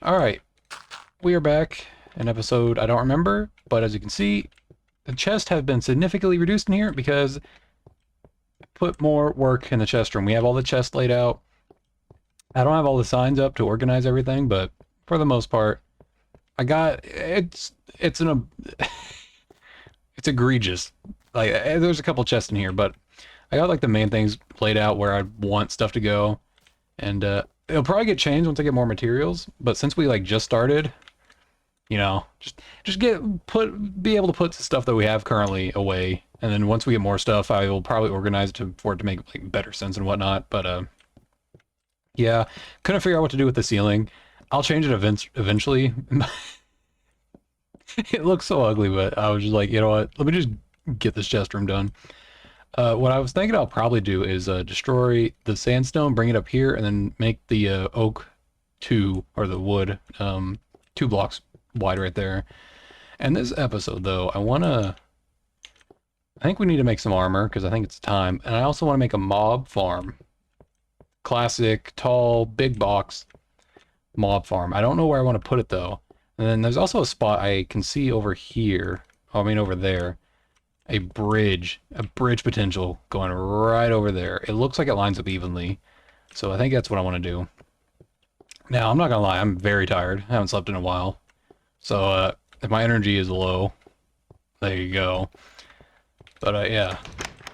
Alright, we are back. An episode I don't remember, but as you can see, the chests have been significantly reduced in here because I put more work in the chest room. We have all the chests laid out. I don't have all the signs up to organize everything, but for the most part, I got it's an it's egregious. Like there's a couple chests in here, but I got like the main things laid out where I want stuff to go, and it'll probably get changed once I get more materials. But since we like just started, you know, just be able to put the stuff that we have currently away, and then once we get more stuff, I will probably organize it for it to make like better sense and whatnot. But yeah, couldn't figure out what to do with the ceiling. I'll change it eventually. It looks so ugly, but I was just like, you know what? Let me just get this chest room done. What I was thinking I'll probably do is destroy the sandstone, bring it up here, and then make the oak or the wood 2 blocks wide right there. And this episode, though, I think we need to make some armor, because I think it's time. And I also want to make a mob farm. Classic, tall, big box mob farm. I don't know where I want to put it, though. And then there's also a spot I can see over here. Oh, I mean over there. A bridge potential going right over there. It looks like it lines up evenly. So I think that's what I want to do. Now, I'm not going to lie. I'm very tired. I haven't slept in a while. So if my energy is low, there you go. But yeah.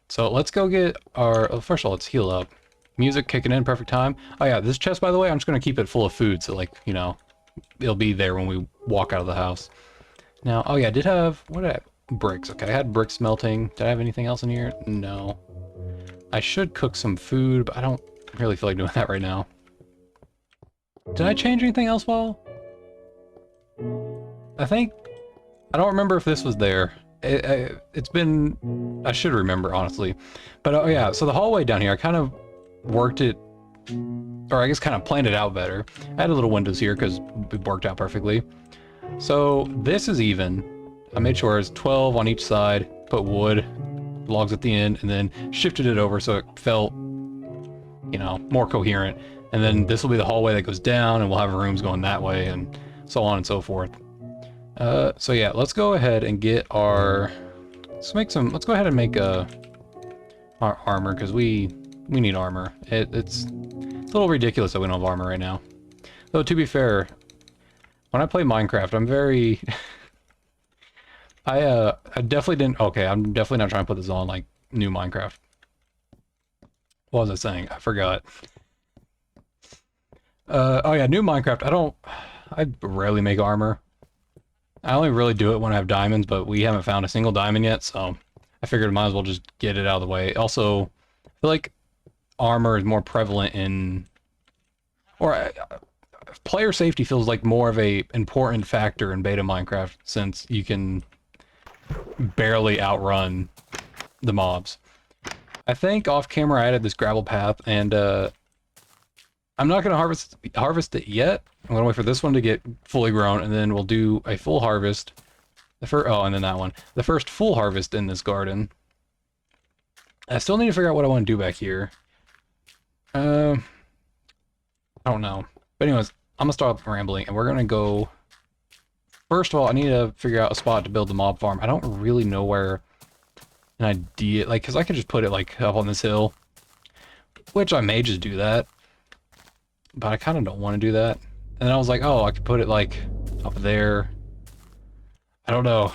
So let's go get our... Oh, first of all, let's heal up. Music kicking in, perfect time. Oh yeah, this chest, by the way, I'm just going to keep it full of food. So like, you know, it'll be there when we walk out of the house. Now, oh yeah, I did have... What did I... Bricks. Okay, I had bricks melting. Did I have anything else in here? No. I should cook some food, but I don't really feel like doing that right now. Did I change anything else while? I don't remember if this was there. It's been... I should remember, honestly. But oh yeah, so the hallway down here, I kind of worked it... Or I guess kind of planned it out better. I had a little windows here because it worked out perfectly. So this is even. I made sure it's 12 on each side, put wood, logs at the end, and then shifted it over so it felt, you know, more coherent. And then this will be the hallway that goes down, and we'll have rooms going that way, and so on and so forth. So yeah, let's go ahead and get our... Let's go ahead and make our armor, because we need armor. It's a little ridiculous that we don't have armor right now. Though, to be fair, when I play Minecraft, I'm very... I definitely didn't... Okay, I'm definitely not trying to put this on, like, new Minecraft. What was I saying? I forgot. Oh yeah, new Minecraft. I rarely make armor. I only really do it when I have diamonds, but we haven't found a single diamond yet, so I figured I might as well just get it out of the way. Also, I feel like armor is more prevalent in... Or... player safety feels like more of a important factor in beta Minecraft, since you can barely outrun the mobs. I think off camera I added this gravel path, and I'm not going to harvest it yet. I'm going to wait for this one to get fully grown, and then we'll do a full harvest. And then that one. The first full harvest in this garden. I still need to figure out what I want to do back here. I don't know. But anyways, I'm going to start rambling, and we're going to go... First of all, I need to figure out a spot to build the mob farm. I don't really know where an idea... Like, because I could just put it, like, up on this hill. Which I may just do that. But I kind of don't want to do that. And then I was like, oh, I could put it, like, up there. I don't know.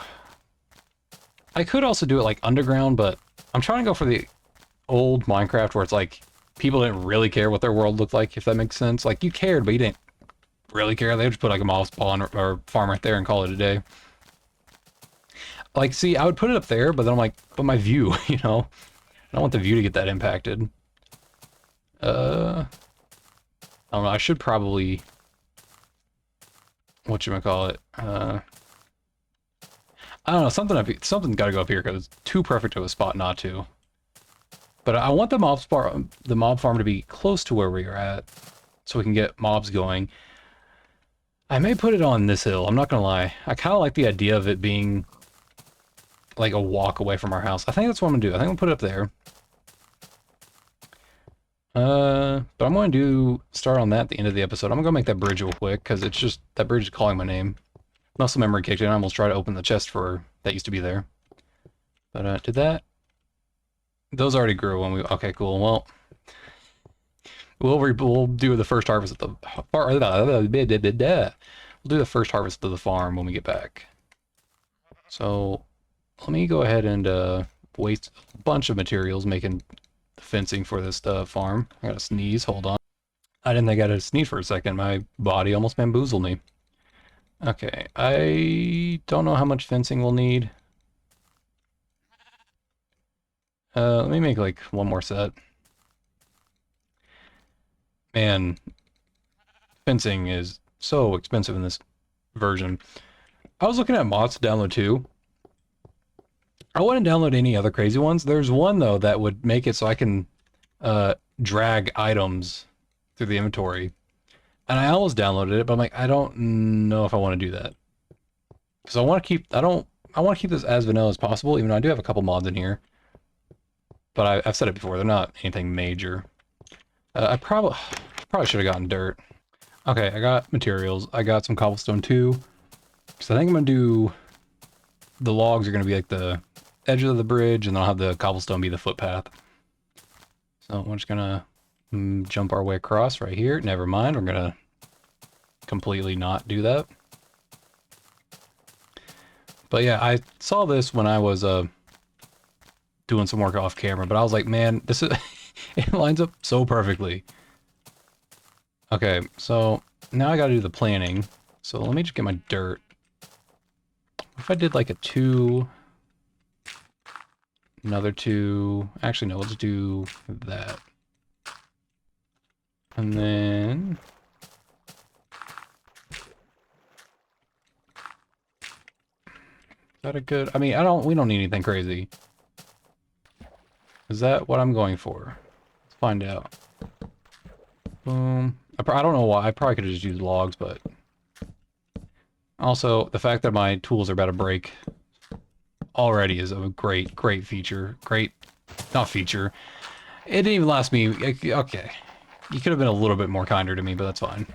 I could also do it, like, underground, but I'm trying to go for the old Minecraft where it's, like, people didn't really care what their world looked like, if that makes sense. Like, you cared, but you didn't really care. They would just put like a mob spawn or farm right there and call it a day. Like, see, I would put it up there, but then I'm like, but my view, you know? I don't want the view to get that impacted. I don't know, I should probably... Whatchamacallit? I don't know, something gotta go up here, because it's too perfect of a spot not to. But I want the mob farm to be close to where we are at, so we can get mobs going. I may put it on this hill, I'm not gonna lie. I kind of like the idea of it being like a walk away from our house. I think that's what I'm gonna do. I think I'm gonna put it up there. But I'm going to start on that at the end of the episode. I'm going to make that bridge real quick, because it's just, that bridge is calling my name. Muscle memory kicked in. I almost tried to open the chest for, that used to be there. But, did that? Those already grew when we, okay, cool. Well, we'll do the first harvest at the, we'll do the first harvest of the farm when we get back. So, let me go ahead and, waste a bunch of materials making fencing for this farm. I gotta sneeze, hold on. I didn't think I had to sneeze for a second. My body almost bamboozled me. Okay, I don't know how much fencing we'll need. Let me make like one more set. Man, fencing is so expensive in this version. I was looking at mods to download too. I wouldn't download any other crazy ones. There's one though that would make it so I can drag items through the inventory. And I almost downloaded it, but I'm like, I don't know if I want to do that. Because I want to keep, I want to keep this as vanilla as possible, even though I do have a couple mods in here. But I've said it before, they're not anything major. I probably should have gotten dirt. Okay, I got materials. I got some cobblestone too. So I think I'm going to do, the logs are going to be like the edge of the bridge, and then I'll have the cobblestone be the footpath. So I'm just going to jump our way across right here. Never mind, we're going to completely not do that. But yeah, I saw this when I was doing some work off camera, but I was like, man, this is it lines up so perfectly. Okay, so now I gotta do the planning. So let me just get my dirt. What if I did like a 2, another 2, actually no, let's do that. And then is that a good, I mean, we don't need anything crazy. Is that what I'm going for? Let's find out. Boom. I don't know why. I probably could have just used logs, but also the fact that my tools are about to break already is a great feature. Not feature. It didn't even last me. Okay. You could have been a little bit more kinder to me, but that's fine.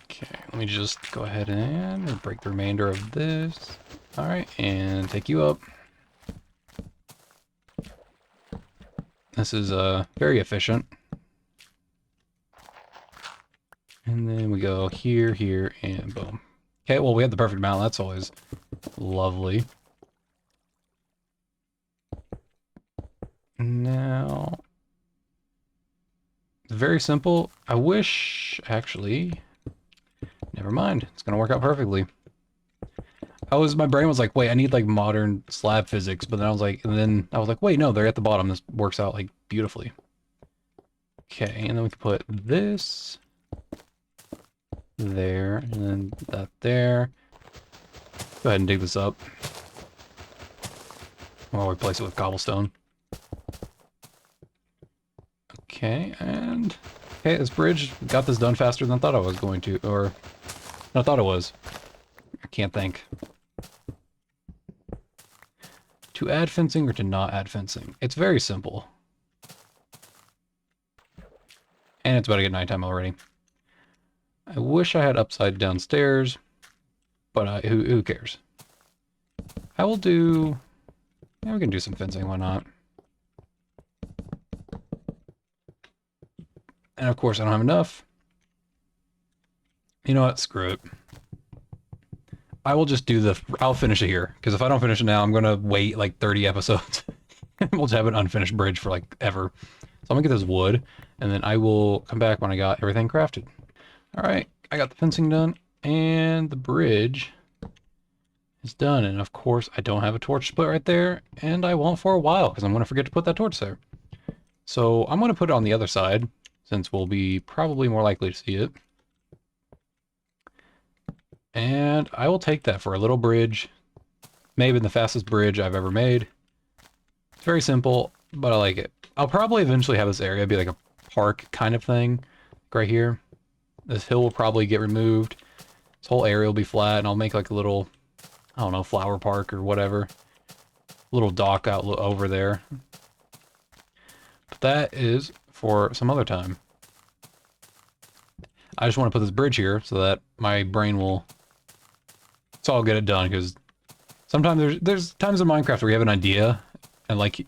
Okay, let me just go ahead and break the remainder of this. Alright, and take you up. This is very efficient. And then we go here, here, and boom. Okay, well we have the perfect amount. That's always lovely. Now, it's very simple. I wish, actually, never mind. It's gonna work out perfectly. My brain was like, wait, I need like modern slab physics, but then I was like, wait, no, they're at the bottom. This works out like beautifully. Okay, and then we can put this there, and then that there. Go ahead and dig this up. I'll replace it with cobblestone. Okay, and okay, this bridge got this done faster than I thought I was going to, or I thought it was. I can't think. To add fencing or to not add fencing? It's very simple. And it's about to get nighttime already. I wish I had upside downstairs, but who cares? I will do... Yeah, we can do some fencing, why not? And of course I don't have enough. You know what? Screw it. I will just do I'll finish it here, because if I don't finish it now, I'm gonna wait like 30 episodes. We'll just have an unfinished bridge for like ever. So I'm gonna get this wood, and then I will come back when I got everything crafted. Alright, I got the fencing done, and the bridge is done. And of course, I don't have a torch to put right there, and I won't for a while, because I'm gonna forget to put that torch there. So I'm gonna put it on the other side, since we'll be probably more likely to see it. And I will take that for a little bridge. Maybe the fastest bridge I've ever made. It's very simple, but I like it. I'll probably eventually have this area be like a park kind of thing. Right here. This hill will probably get removed. This whole area will be flat, and I'll make like a little, I don't know, flower park or whatever. little dock out over there. But that is for some other time. I just want to put this bridge here so that my brain will... So I'll get it done, because sometimes there's times in Minecraft where you have an idea, and like,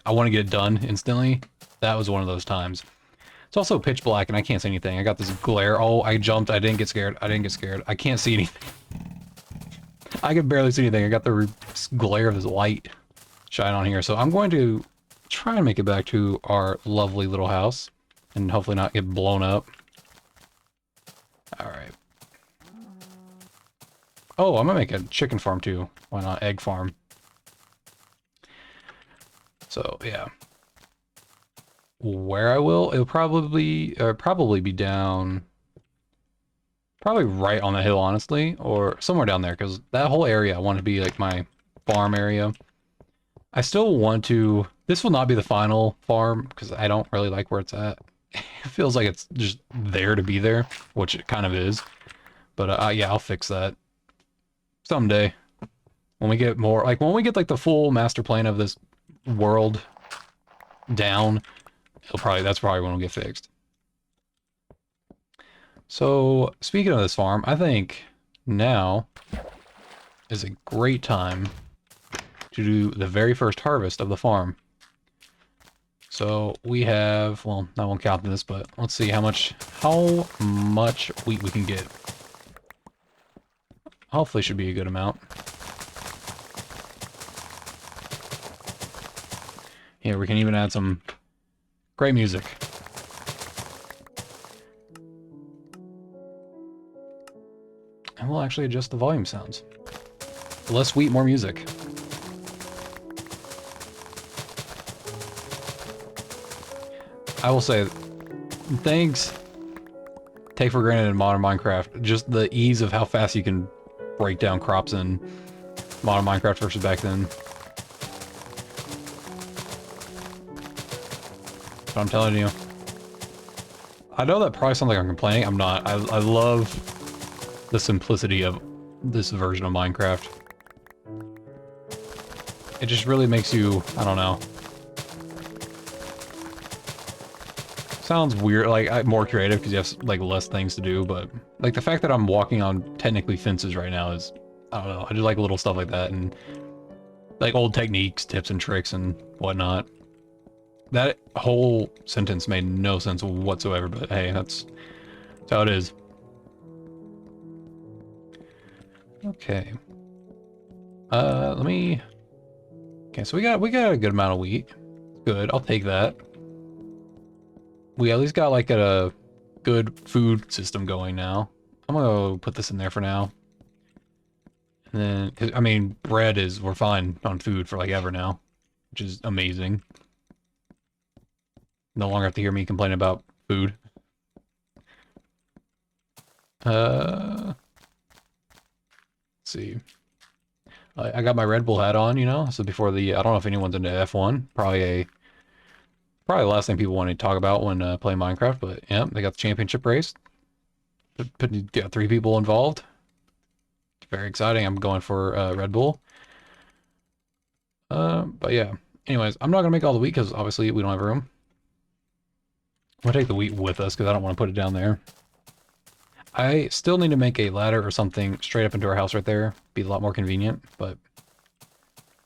I want to get it done instantly. That was one of those times. It's also pitch black, and I can't see anything. I got this glare. Oh, I jumped. I didn't get scared. I didn't get scared. I can't see anything. I can barely see anything. I got the glare of this light shine on here. So I'm going to try and make it back to our lovely little house, and hopefully not get blown up. Alright. Oh, I'm gonna make a chicken farm too. Why not? Egg farm. So, yeah. Where I will, it'll probably be down... Probably right on the hill, honestly. Or somewhere down there, because that whole area I want to be like my farm area. I still want to... This will not be the final farm, because I don't really like where it's at. It feels like it's just there to be there, which it kind of is. But yeah, I'll fix that someday. When we get more, like when we get like the full master plan of this world down, that's probably when it'll get fixed. So speaking of this farm, I think now is a great time to do the very first harvest of the farm. So we have, well, I won't count this, but let's see how much wheat we can get. Hopefully should be a good amount. Here, we can even add some great music. And we'll actually adjust the volume sounds. Less wheat, more music. I will say, things take for granted in modern Minecraft. Just the ease of how fast you can break down crops in modern Minecraft versus back then. But I'm telling you, I know that probably sounds like I'm complaining. I'm not. I love the simplicity of this version of Minecraft. It just really makes you, I don't know. Sounds weird, like more creative because you have like less things to do, but like the fact that I'm walking on technically fences right now is, I don't know, I just like little stuff like that, and like old techniques, tips and tricks and whatnot. That whole sentence made no sense whatsoever, but hey, that's how it is. Okay. Okay, so we got a good amount of wheat. Good, I'll take that. We at least got like a good food system going now. I'm gonna go put this in there for now. And then, 'cause, I mean, we're fine on food for like ever now, which is amazing. No longer have to hear me complain about food. Let's see. I got my Red Bull hat on, you know, so before the, I don't know if anyone's into F1, probably the last thing people want to talk about when playing Minecraft, but yeah, they got the championship race. Got 3 people involved. Very exciting. I'm going for Red Bull. But yeah, anyways, I'm not gonna make all the wheat because obviously we don't have room. I'm gonna take the wheat with us because I don't want to put it down there. I still need to make a ladder or something straight up into our house right there. Be a lot more convenient, but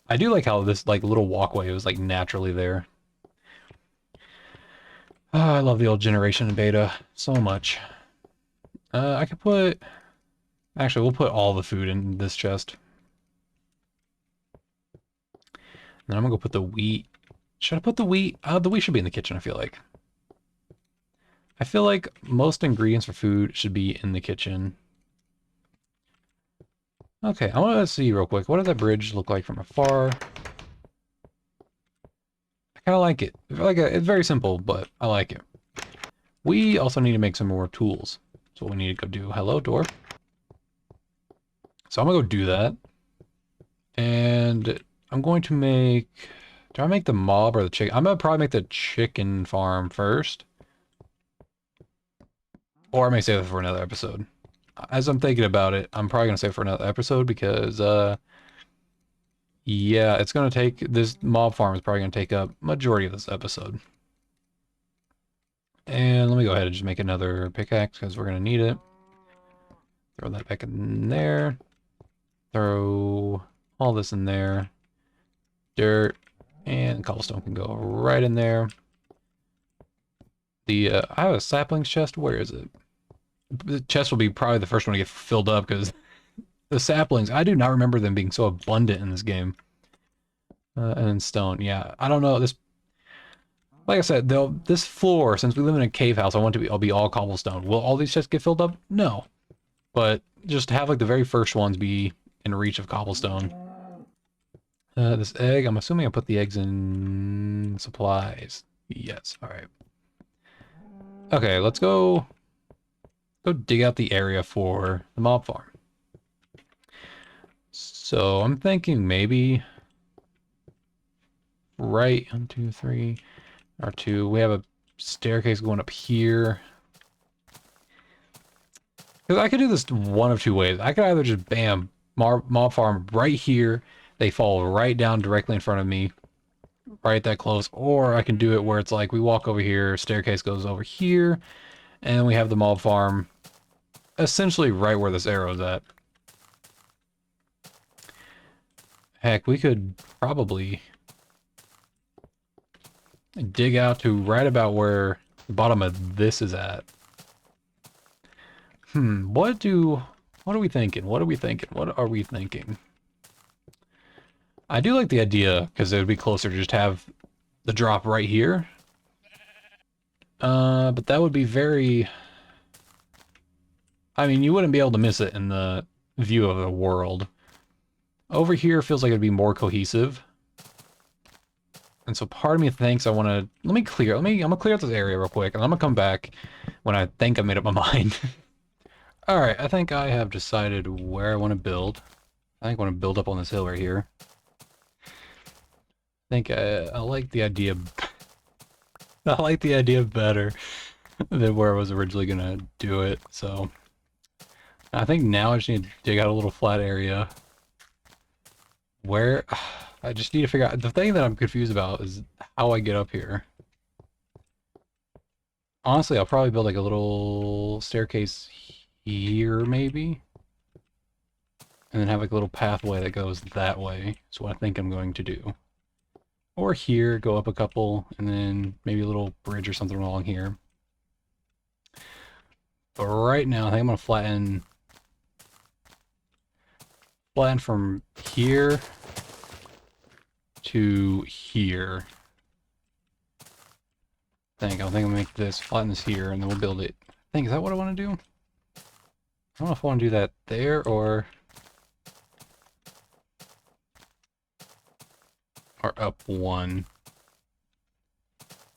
I do like how this like little walkway was like naturally there. Oh, I love the old generation beta so much. I could put... Actually, we'll put all the food in this chest. And then I'm gonna go put the wheat. Should I put the wheat? The wheat should be in the kitchen, I feel like. I feel like most ingredients for food should be in the kitchen. Okay, I want to see real quick. What does that bridge look like from afar? I kind of like it. It's very simple, but I like it. We also need to make some more tools. So we need to go do. Hello, door. So I'm gonna go do that. And I'm going to make... Do I make the mob or the chicken? I'm gonna probably make the chicken farm first. Or I may save it for another episode. As I'm thinking about it, I'm probably gonna save it for another episode because, Yeah, it's gonna take, this mob farm is probably gonna take up majority of this episode. And let me go ahead and just make another pickaxe because we're gonna need it. Throw that back in there. Throw all this in there. Dirt and cobblestone can go right in there. I have a saplings chest. Where is it? The chest will be probably the first one to get filled up because the saplings, I do not remember them being so abundant in this game. And stone, yeah. I don't know, this, like I said, this floor, since we live in a cave house, I'll be all cobblestone. Will all these chests get filled up? No. But just have like the very first ones be in reach of cobblestone. This egg, I'm assuming I put the eggs in supplies. Yes, alright. Okay, let's go dig out the area for the mob farm. So I'm thinking maybe right 1, 2, 3, or 2. We have a staircase going up here. Because I could do this one of two ways. I could either just bam, mob farm right here. They fall right down directly in front of me, right that close. Or I can do it where it's like we walk over here, staircase goes over here, and we have the mob farm essentially right where this arrow is at. Heck, we could probably dig out to right about where the bottom of this is at. What are we thinking? What are we thinking? What are we thinking? I do like the idea, because it would be closer to just have the drop right here. But that would be very... I mean, you wouldn't be able to miss it in the view of the world. Over here feels like it'd be more cohesive. And so part of me thinks I want to... I'm gonna clear out this area real quick, and I'm gonna come back when I think I made up my mind. Alright, I think I have decided where I want to build. I think I want to build up on this hill right here. I think I like the idea... I like the idea better than where I was originally gonna do it, so... I think now I just need to dig out a little flat area. Where... I just need to figure out... The thing that I'm confused about is how I get up here. Honestly, I'll probably build like a little staircase here, maybe? And then have like a little pathway that goes that way. That's what I think I'm going to do. Or here, go up a couple, and then maybe a little bridge or something along here. But right now, I think I'm going to flatten from here to here. I think I'll make this, flatten this here, and then we'll build it. I think, is that what I want to do? I don't know if I want to do that there, or up one.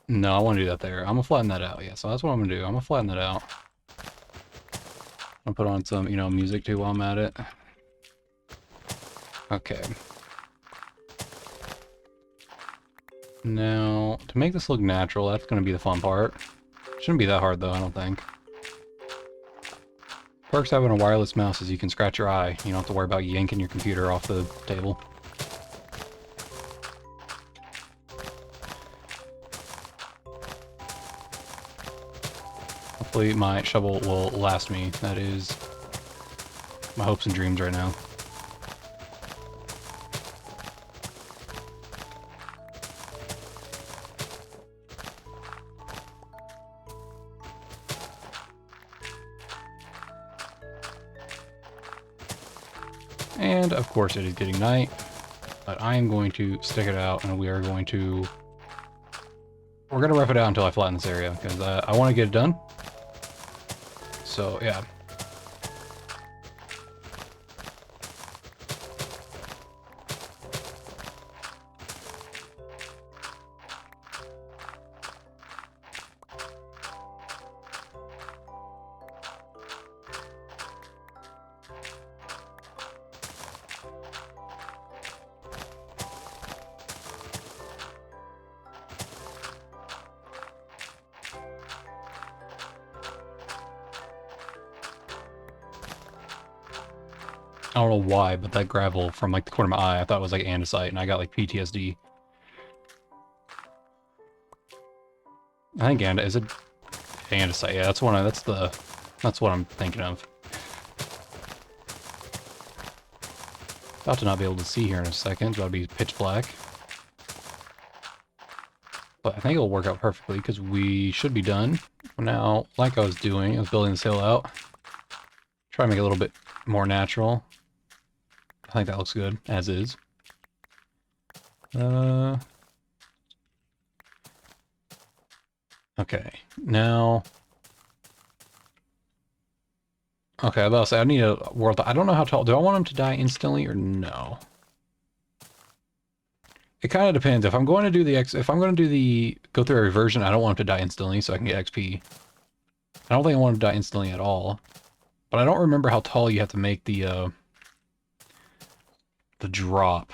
No, I want to do that there. I'm gonna flatten that out, yeah, so that's what I'm gonna do. I'm gonna flatten that out. I'll put on some, music too while I'm at it. Okay. Now, to make this look natural, that's gonna be the fun part. Shouldn't be that hard though, I don't think. Perks having a wireless mouse is you can scratch your eye. You don't have to worry about yanking your computer off the table. Hopefully my shovel will last me. That is my hopes and dreams right now. And of course it is getting night, but I am going to stick it out and we're going to rough it out until I flatten this area because I want to get it done. So yeah. I don't know why, but that gravel from like the corner of my eye, I thought it was like andesite, and I got like PTSD. I think is it andesite? Yeah, that's one. That's what I'm thinking of. About to not be able to see here in a second. It's about to be pitch black. But I think it'll work out perfectly because we should be done. Now, like I was doing, I was building this hill out. Try to make it a little bit more natural. I think that looks good, as is. Okay, now... Okay, I was about to say, I need a world... I don't know how tall... Do I want him to die instantly or no? It kind of depends. If I'm going to do the If I'm going to do the... Go through a reversion, I don't want him to die instantly so I can get XP. I don't think I want him to die instantly at all. But I don't remember how tall you have to make the drop.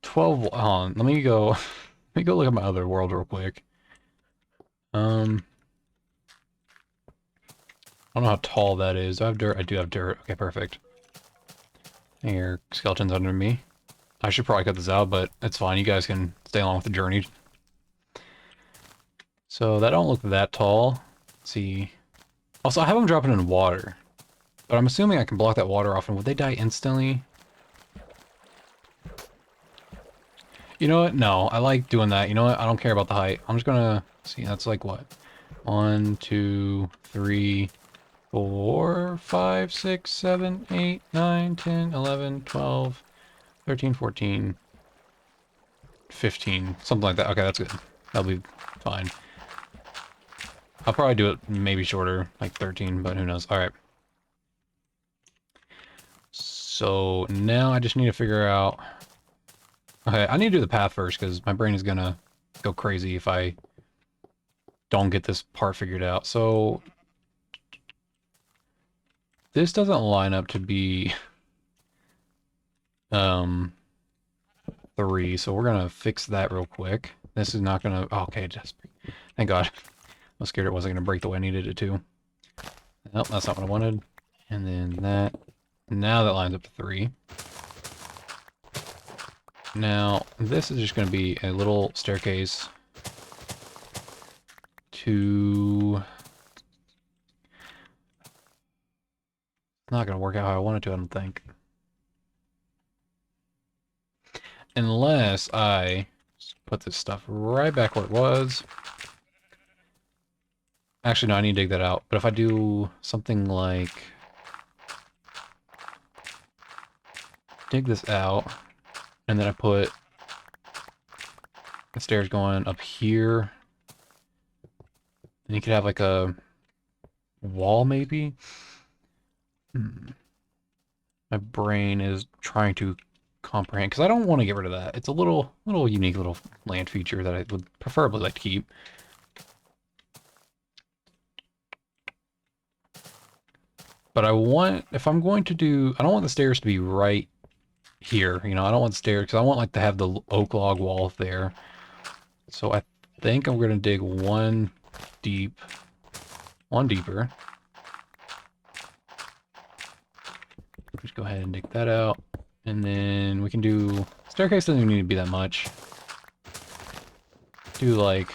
12... Hold on, let me go... Let me go look at my other world real quick. I don't know how tall that is. Do I have dirt? I do have dirt. Okay, perfect. Here, skeletons under me. I should probably cut this out, but it's fine. You guys can stay along with the journey. So that don't look that tall. Let's see. Also, I have them dropping in water. But I'm assuming I can block that water off, and would they die instantly? You know what? No, I like doing that. You know what? I don't care about the height. I'm just gonna... See, that's like what? 1, 2, 3... 4, 5, 6, 7, 8, 9, 10, 11, 12, 13, 14, 15, something like that. Okay, that's good. That'll be fine. I'll probably do it maybe shorter, like 13, but who knows. All right. So now I just need to figure out... Okay, I need to do the path first because my brain is going to go crazy if I don't get this part figured out. So... This doesn't line up to be 3, so we're gonna fix that real quick. This is not gonna... Oh, okay, just thank God. I was scared it wasn't gonna break the way I needed it to. Nope, that's not what I wanted. And then that. Now that lines up to 3. Now, this is just gonna be a little staircase to... Not gonna work out how I want it to, I don't think. Unless I put this stuff right back where it was. Actually, no, I need to dig that out. But if I do something like... Dig this out, and then I put the stairs going up here. And you could have like a wall, maybe? My brain is trying to comprehend, because I don't want to get rid of that. It's a little unique little land feature that I would preferably like to keep. But I want, if I'm going to do, I don't want the stairs to be right here. You know, I don't want stairs, because I want like to have the oak log wall there. So I think I'm going to dig one deeper. Just go ahead and dig that out. And then we can do... Staircase doesn't even need to be that much. Do like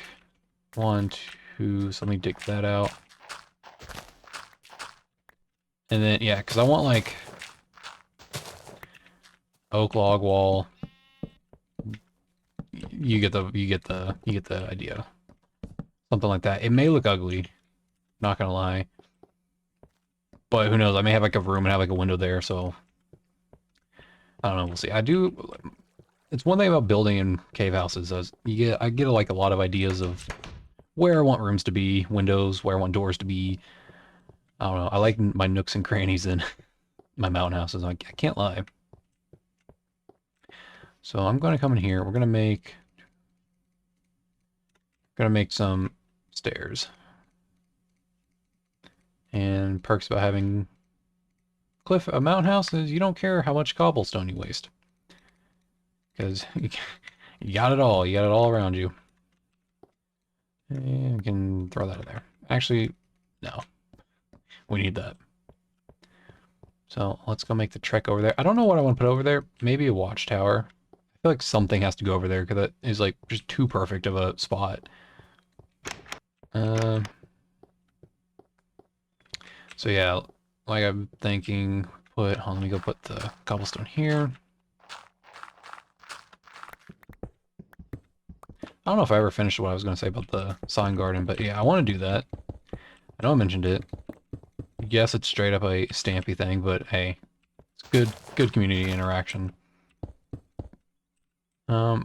1, 2... So let me dig that out. And then, yeah, because I want like... Oak log wall. You get the idea. Something like that. It may look ugly. Not gonna lie. But who knows? I may have like a room and have like a window there, so... I don't know, we'll see. It's one thing about building in cave houses is I get like a lot of ideas of where I want rooms to be, windows, where I want doors to be. I don't know. I like my nooks and crannies in my mountain houses. I can't lie. So I'm going to come in here. We're going to make some stairs. And perks about having mountain houses, you don't care how much cobblestone you waste. Because you got it all. You got it all around you. And we can throw that in there. Actually, no. We need that. So let's go make the trek over there. I don't know what I want to put over there. Maybe a watchtower. I feel like something has to go over there because that is like just too perfect of a spot. So yeah, like I'm thinking, let me go put the cobblestone here. I don't know if I ever finished what I was going to say about the sign garden, but yeah, I want to do that. I know I mentioned it. Yes, it's straight up a Stampy thing, but hey, it's good community interaction.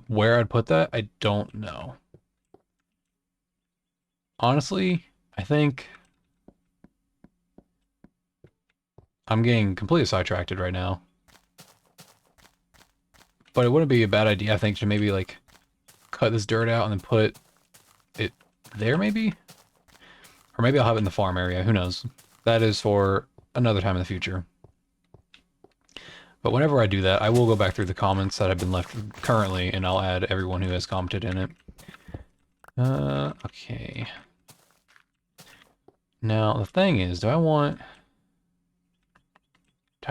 Where I'd put that, I don't know. Honestly, I think I'm getting completely sidetracked right now. But it wouldn't be a bad idea, I think, to maybe like cut this dirt out and then put it there maybe? Or maybe I'll have it in the farm area, who knows. That is for another time in the future. But whenever I do that, I will go back through the comments that have been left currently, and I'll add everyone who has commented in it. Okay. Now, the thing is, do I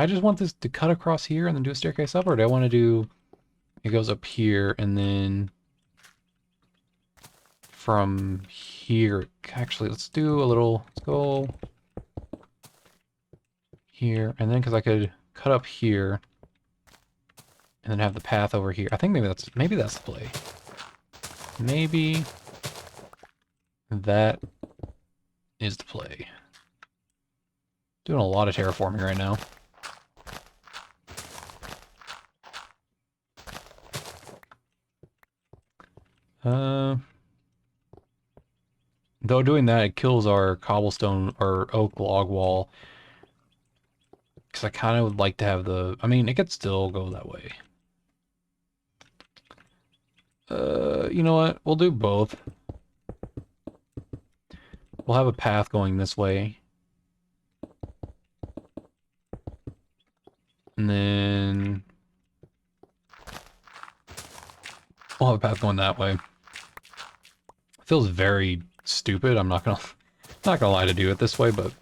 just want this to cut across here and then do a staircase up, or do I want to do, it goes up here and then from here, actually, let's go here, and then because I could cut up here and then have the path over here. I think maybe that's the play. Maybe that is the play. Doing a lot of terraforming right now. Though doing that, it kills our cobblestone or oak log wall. Because I kind of would like to have I mean, it could still go that way. You know what? We'll do both. We'll have a path going this way. And then we'll have a path going that way. It feels very stupid. I'm not gonna lie to do it this way, but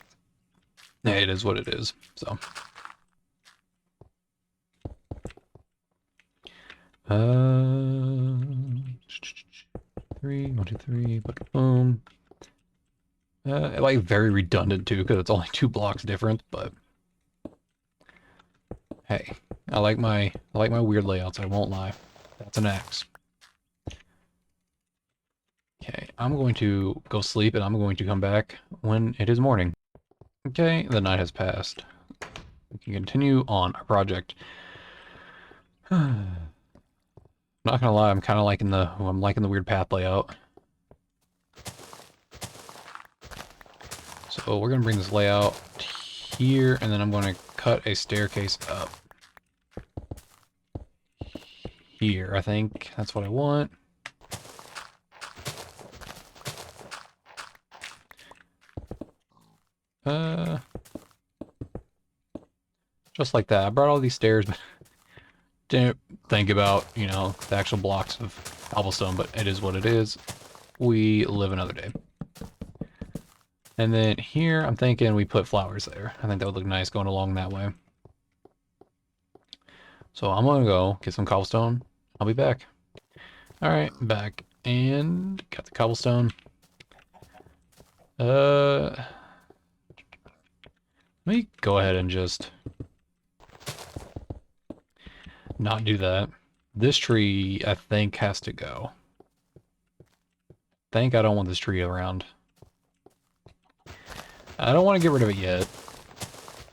yeah, it is what it is. So 3, 1, 2, 3, boom. Like very redundant too, because it's only 2 blocks different, but hey, I like my weird layouts, I won't lie. That's an axe. Okay, I'm going to go sleep and I'm going to come back when it is morning. Okay, the night has passed. We can continue on our project. Not gonna lie, I'm kind of liking the weird path layout. So we're gonna bring this layout here, and then I'm going to cut a staircase up here. I think that's what I want. Just like that. I brought all these stairs, but didn't think about, you know, the actual blocks of cobblestone, but it is what it is. We live another day. And then here, I'm thinking we put flowers there. I think that would look nice going along that way. So I'm gonna go get some cobblestone. I'll be back. Alright, back. And got the cobblestone. Let me go ahead and just not do that. This tree, I think, has to go. I don't want this tree around. I don't want to get rid of it yet,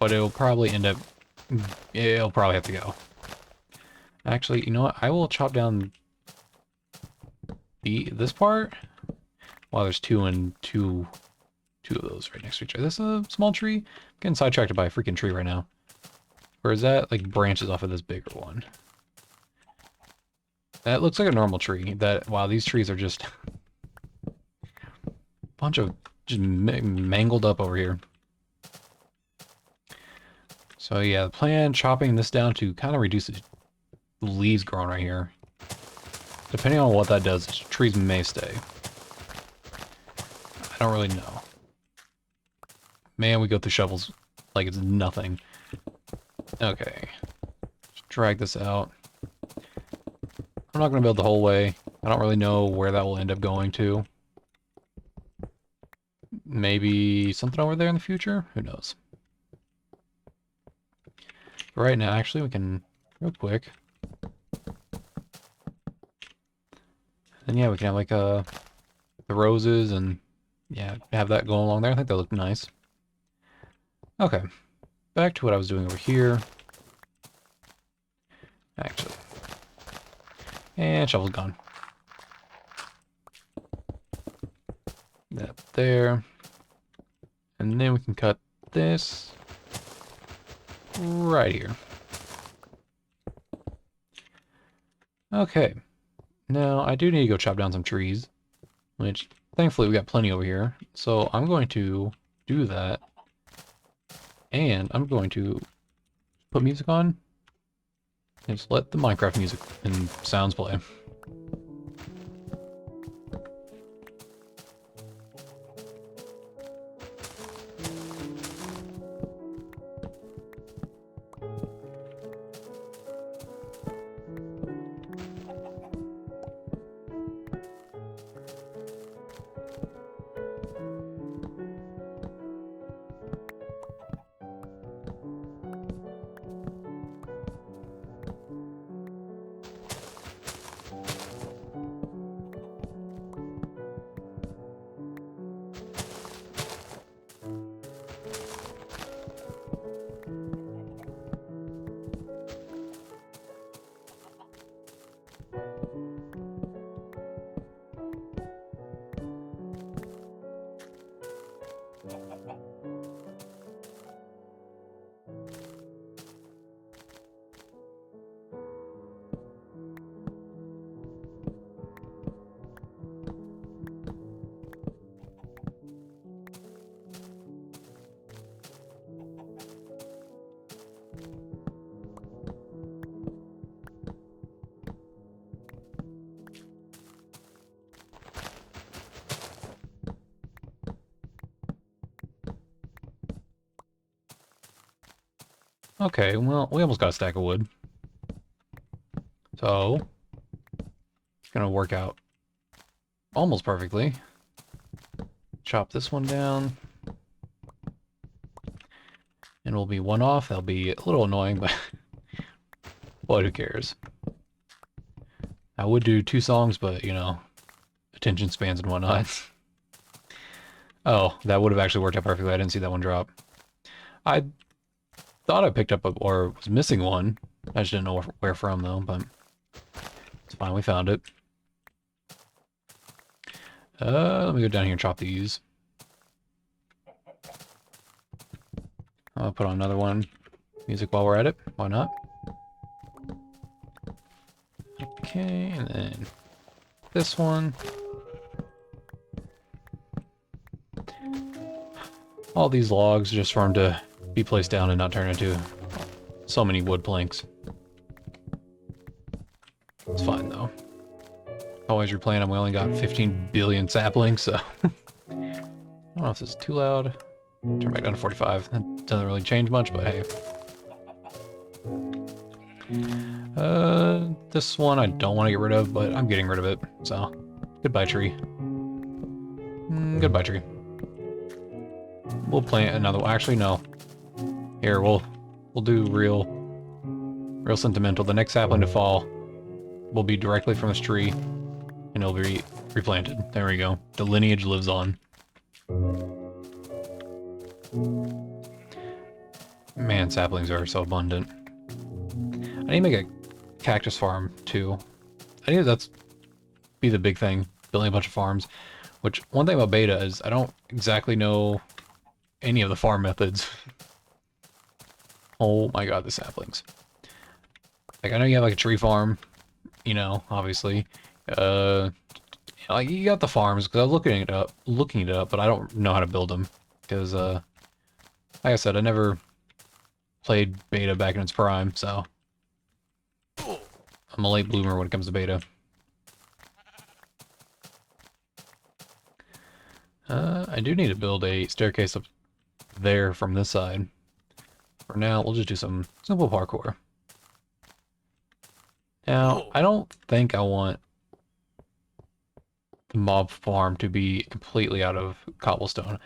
but it'll probably have to go. Actually, you know what? I will chop down this part. Wow, there's two of those right next to each other. This is a small tree. I'm getting sidetracked by a freaking tree right now. Or is that like branches off of this bigger one? That looks like a normal tree. Wow, these trees are just a bunch of just mangled up over here. So yeah, the plan, chopping this down to kind of reduce the leaves growing right here. Depending on what that does, trees may stay. I don't really know. Man, we go through shovels like it's nothing. Okay. Just drag this out. I'm not going to build the whole way. I don't really know where that will end up going to. Maybe something over there in the future? Who knows? But right now, actually, we can, real quick. And yeah, we can have like the roses and yeah, have that going along there. I think that looked nice. Okay, back to what I was doing over here. Actually. And shovel's gone. That there. And then we can cut this right here. Okay. Now, I do need to go chop down some trees, which thankfully we got plenty over here. So I'm going to do that. And I'm going to put music on. And just let the Minecraft music and sounds play. Okay, well, we almost got a stack of wood. So, it's gonna work out almost perfectly. Chop this one down. And we'll be one off. That'll be a little annoying, but but who cares? I would do 2 songs, but, you know, attention spans and whatnot. Oh, that would have actually worked out perfectly. I didn't see that one drop. I thought I picked up or was missing one. I just didn't know where from, though, but it's fine. We found it. Let me go down here and chop these. I'll put on another one. Music while we're at it. Why not? Okay, and then this one. All these logs just for them to be placed down and not turn into so many wood planks. It's fine, though. Always replaying them, we only got 15 billion saplings, so... I don't know if this is too loud. Turn back down to 45. That doesn't really change much, but hey. This one I don't want to get rid of, but I'm getting rid of it, so... Goodbye, tree. Goodbye, tree. We'll plant another one. Actually, no. Here, we'll do real sentimental. The next sapling to fall will be directly from this tree, and it'll be replanted. There we go. The lineage lives on. Man, saplings are so abundant. I need to make a cactus farm, too. I need that's be the big thing, building a bunch of farms. Which, one thing about beta is I don't exactly know any of the farm methods. Oh my god, the saplings. Like, I know you have like a tree farm, you know, obviously. Like, you got the farms, because I was looking it up, but I don't know how to build them. Because, like I said, I never played beta back in its prime, so... I'm a late bloomer when it comes to beta. I do need to build a staircase up there from this side. for now, we'll just do some simple parkour. Now, I don't think I want the mob farm to be completely out of cobblestone. I'm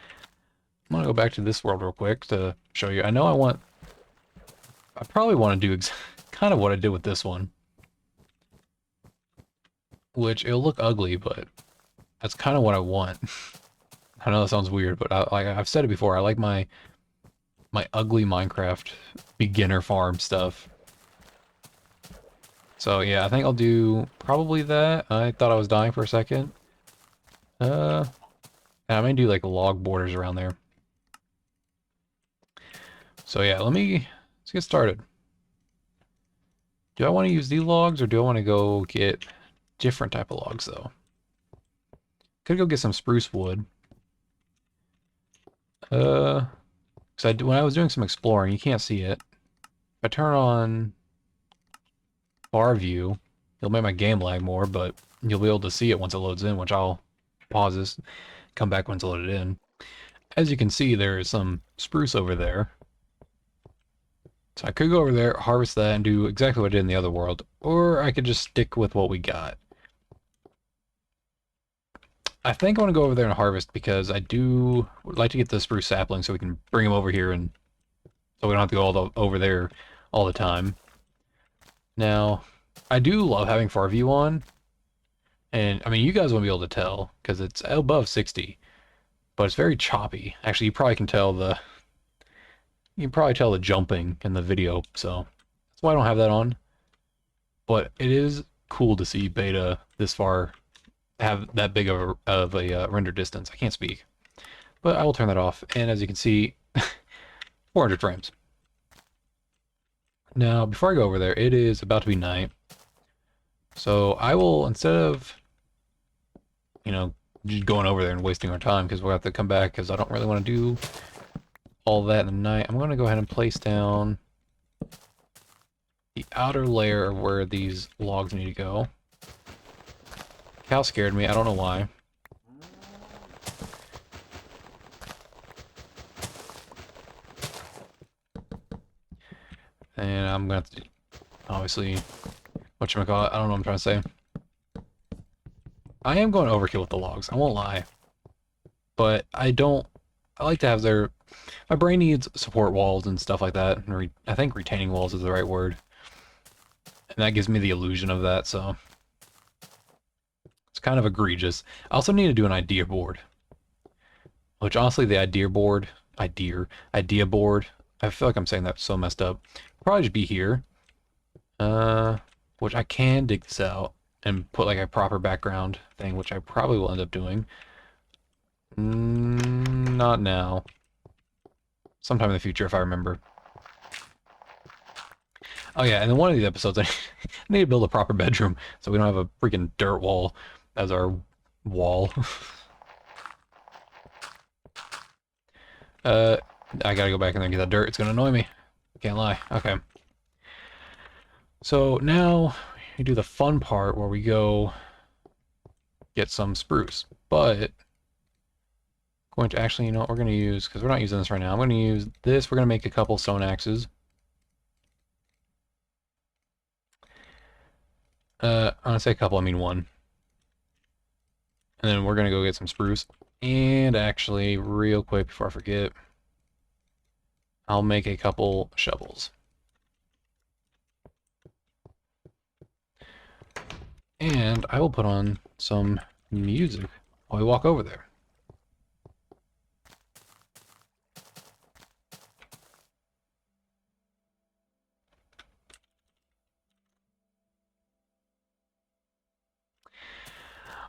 gonna go back to this world real quick to show you. I probably want to do kind of what I did with this one. Which, it'll look ugly, but that's kind of what I want. I know that sounds weird, but I've said it before, I like my ugly Minecraft beginner farm stuff. So yeah, I think I'll do probably that. I thought I was dying for a second. I may do like log borders around there. So yeah, let's get started. Do I want to use these logs or do I want to go get different type of logs though? Could go get some spruce wood. When I was doing some exploring, you can't see it. If I turn on bar view, it'll make my game lag more, but you'll be able to see it once it loads in, which I'll pause this, come back when it's loaded in. As you can see, there is some spruce over there. So I could go over there, harvest that, and do exactly what I did in the other world, or I could just stick with what we got. I think I want to go over there and harvest because I would like to get the spruce sapling so we can bring them over here and so we don't have to go over there all the time. Now, I do love having far view on, and I mean, you guys won't be able to tell because it's above 60, but it's very choppy. Actually, you can probably tell the jumping in the video, so that's why I don't have that on. But it is cool to see beta this far have that big of a render distance. I can't speak, but I will turn that off. And as you can see, 400 frames. Now, before I go over there, it is about to be night. So I will, instead of, just going over there and wasting our time, because we'll have to come back, because I don't really want to do all that in the night, I'm going to go ahead and place down the outer layer of where these logs need to go. Cow scared me, I don't know why. And I'm gonna have to, obviously, whatchamacallit, I don't know what I'm trying to say. I am going overkill with the logs, I won't lie. But I like to have my brain needs support walls and stuff like that. I think retaining walls is the right word. And that gives me the illusion of that, so it's kind of egregious. I also need to do an idea board. Which honestly, the idea board, I feel like I'm saying that so messed up. Probably just be here. Which I can dig this out and put like a proper background thing, which I probably will end up doing. Not now. Sometime in the future if I remember. Oh yeah, and in one of these episodes I need to build a proper bedroom so we don't have a freaking dirt wall as our wall. I gotta go back in there and get that dirt. It's gonna annoy me. Can't lie. Okay. So now we do the fun part where we go get some spruce. But going to actually, what we're gonna use, because we're not using this right now. I'm gonna use this. We're gonna make a couple stone axes. I'm gonna say a couple, I mean one. And then we're gonna go get some spruce. And actually, real quick before I forget, I'll make a couple shovels. And I will put on some music while we walk over there.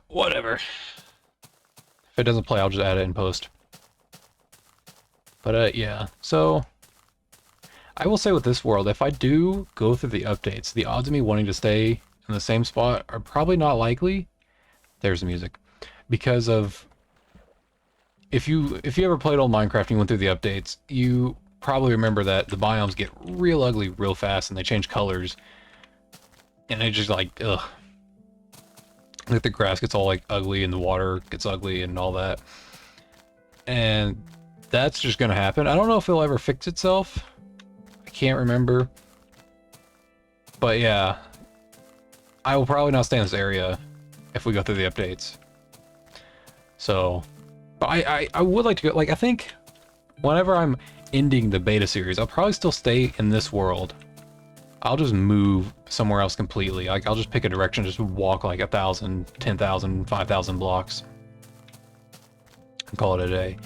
Whatever. If it doesn't play, I'll just add it in post. But yeah, so I will say with this world, if I do go through the updates, the odds of me wanting to stay in the same spot are probably not likely. There's the music. Because of if you ever played old Minecraft and you went through the updates, you probably remember that the biomes get real ugly real fast and they change colors. And they just like, ugh. Like the grass gets all like ugly and the water gets ugly and all that. And that's just gonna happen. I don't know if it'll ever fix itself. can't remember. But yeah, I will probably not stay in this area if we go through the updates. So, but I would like to go, like, I think whenever I'm ending the beta series, I'll probably still stay in this world. I'll just move somewhere else completely. Like, I'll just pick a direction, just walk like 1,000, 10,000, 5,000 blocks. And call it a day.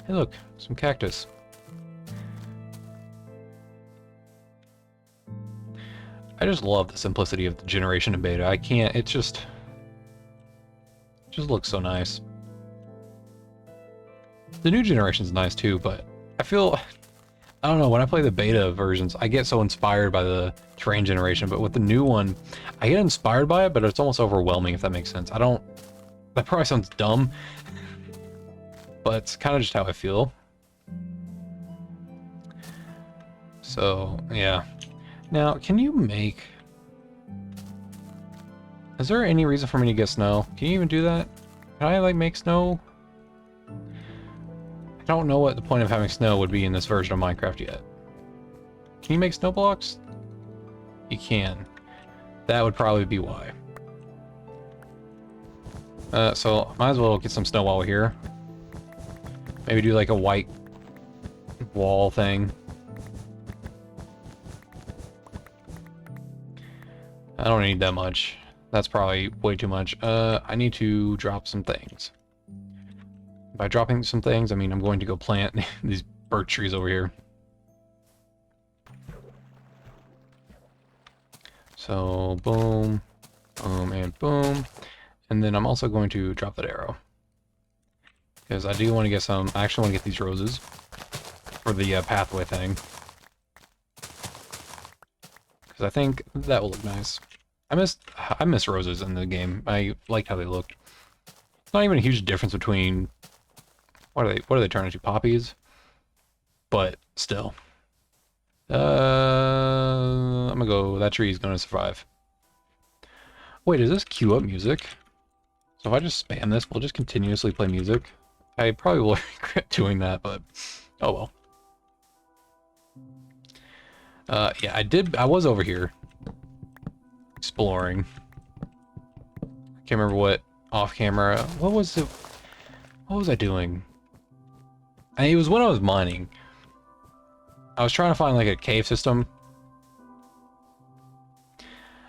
Hey look, some cactus. I just love the simplicity of the generation of beta. I can't, it just looks so nice. The new generation's nice too, but I feel, I don't know, when I play the beta versions, I get so inspired by the terrain generation, but with the new one, I get inspired by it, but it's almost overwhelming, if that makes sense. I don't, that probably sounds dumb, but it's kind of just how I feel. So, yeah. Now, can you make... Is there any reason for me to get snow? Can you even do that? Can I, like, make snow? I don't know what the point of having snow would be in this version of Minecraft yet. Can you make snow blocks? You can. That would probably be why. So, might as well get some snow while we're here. Maybe do, like, a white wall thing. I don't need that much. That's probably way too much. I need to drop some things. By dropping some things, I mean I'm going to go plant these birch trees over here. So, boom, boom, and boom. And then I'm also going to drop that arrow. Because I do want to get some... I actually want to get these roses for the pathway thing. Because I think that will look nice. I miss roses in the game. I liked how they looked. It's not even a huge difference between what do they turn into? Poppies? But still. I'm gonna go, that tree is gonna survive. Wait, does this queue up music? So if I just spam this, we'll just continuously play music. I probably will regret doing that, but oh well. Yeah, I was over here exploring. I can't remember what off camera. What was it? What was I doing? It was when I was mining. I was trying to find like a cave system.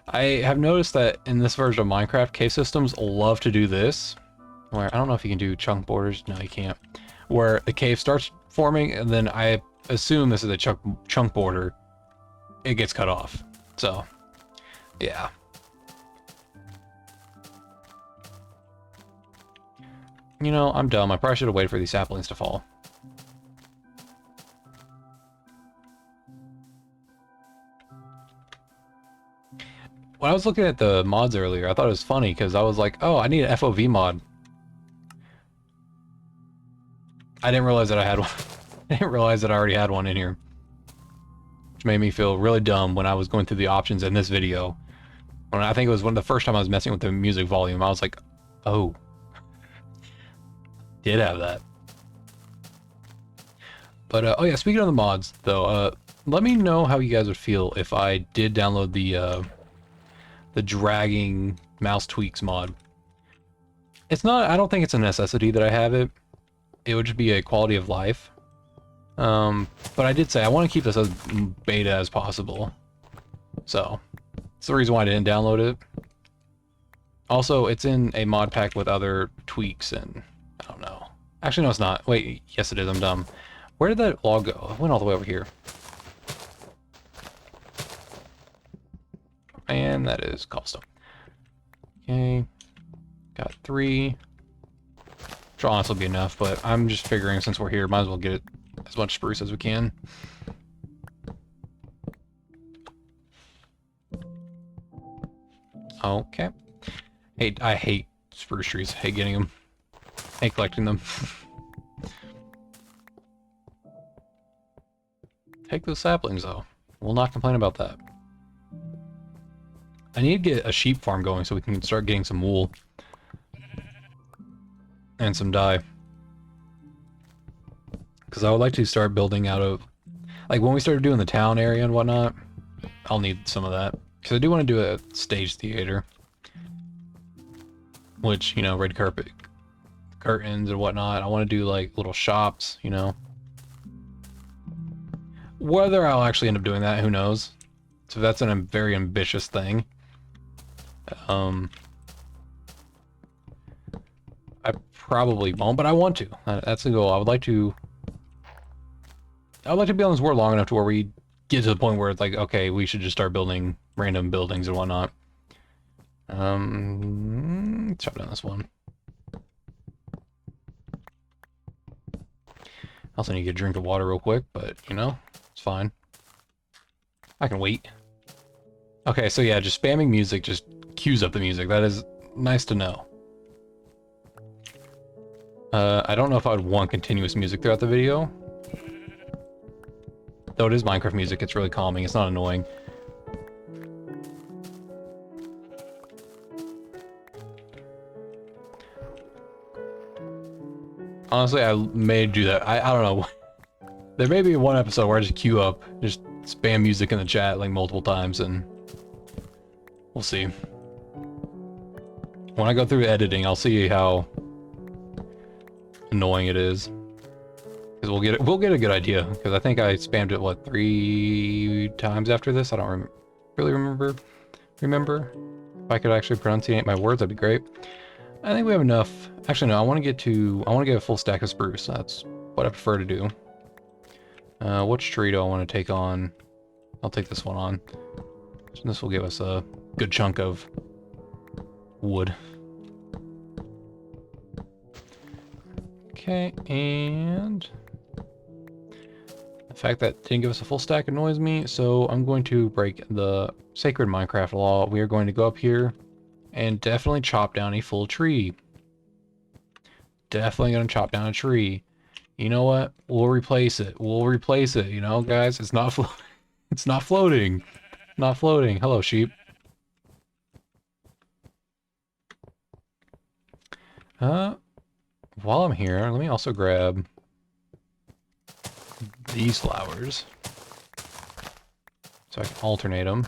I have noticed that in this version of Minecraft, cave systems love to do this. Where I don't know if you can do chunk borders. No, you can't. Where the cave starts forming, and then I assume this is a chunk border. It gets cut off. So, yeah. You know, I'm dumb. I probably should have waited for these saplings to fall. When I was looking at the mods earlier, I thought it was funny because I was like, oh, I need an FOV mod. I didn't realize that I had one. I didn't realize that I already had one in here. Which made me feel really dumb when I was going through the options in this video. When I think it was one of the first time I was messing with the music volume, I was like, oh. Did have that. But, oh yeah, speaking of the mods, though, let me know how you guys would feel if I did download the dragging mouse tweaks mod. It's not, I don't think it's a necessity that I have it. It would just be a quality of life. But I did say I want to keep this as beta as possible. So, it's the reason why I didn't download it. Also, it's in a mod pack with other tweaks and, I don't know. Actually, no, it's not. Wait, yes it is, I'm dumb. Where did that log go? It went all the way over here. And that is cobblestone. Okay. Got 3. Which honestly will be enough, but I'm just figuring since we're here, might as well get it as much spruce as we can. Okay. Hey, I hate spruce trees. I hate getting them. I hate collecting them. Take those saplings, though. We'll not complain about that. I need to get a sheep farm going so we can start getting some wool. And some dye. Because I would like to start building out of... Like when we started doing the town area and whatnot, I'll need some of that. Because I do want to do a stage theater. Which, you know, red carpet curtains and whatnot. I want to do like little shops, you know. Whether I'll actually end up doing that, who knows. So that's a very ambitious thing. I probably won't, but I want to. That's the goal. I'd like to be on this world long enough to where we get to the point where it's like, okay, we should just start building random buildings and whatnot. Let's chop down this one. I also need to get a drink of water real quick, but, you know, it's fine. I can wait. Okay, so yeah, just spamming music just cues up the music. That is nice to know. I don't know if I would want continuous music throughout the video. Though it is Minecraft music, it's really calming. It's not annoying. Honestly, I may do that. I don't know. There may be one episode where I just queue up, just spam music in the chat like multiple times, and we'll see. When I go through editing, I'll see how annoying it is. Because we'll get a good idea. Because I think I spammed it, what, 3 times after this? I don't really remember. If I could actually pronunciate my words, that'd be great. I think we have enough. Actually, no, I want to get a full stack of spruce. That's what I prefer to do. Which tree do I want to take on? I'll take this one on. This will give us a good chunk of wood. Okay, and the fact that it didn't give us a full stack annoys me, so I'm going to break the sacred Minecraft law. We are going to go up here and definitely chop down a full tree. Definitely gonna chop down a tree. You know what? We'll replace it. You know, guys. It's not it's not floating. Not floating. Hello, sheep. While I'm here, let me also grab these flowers so I can alternate them.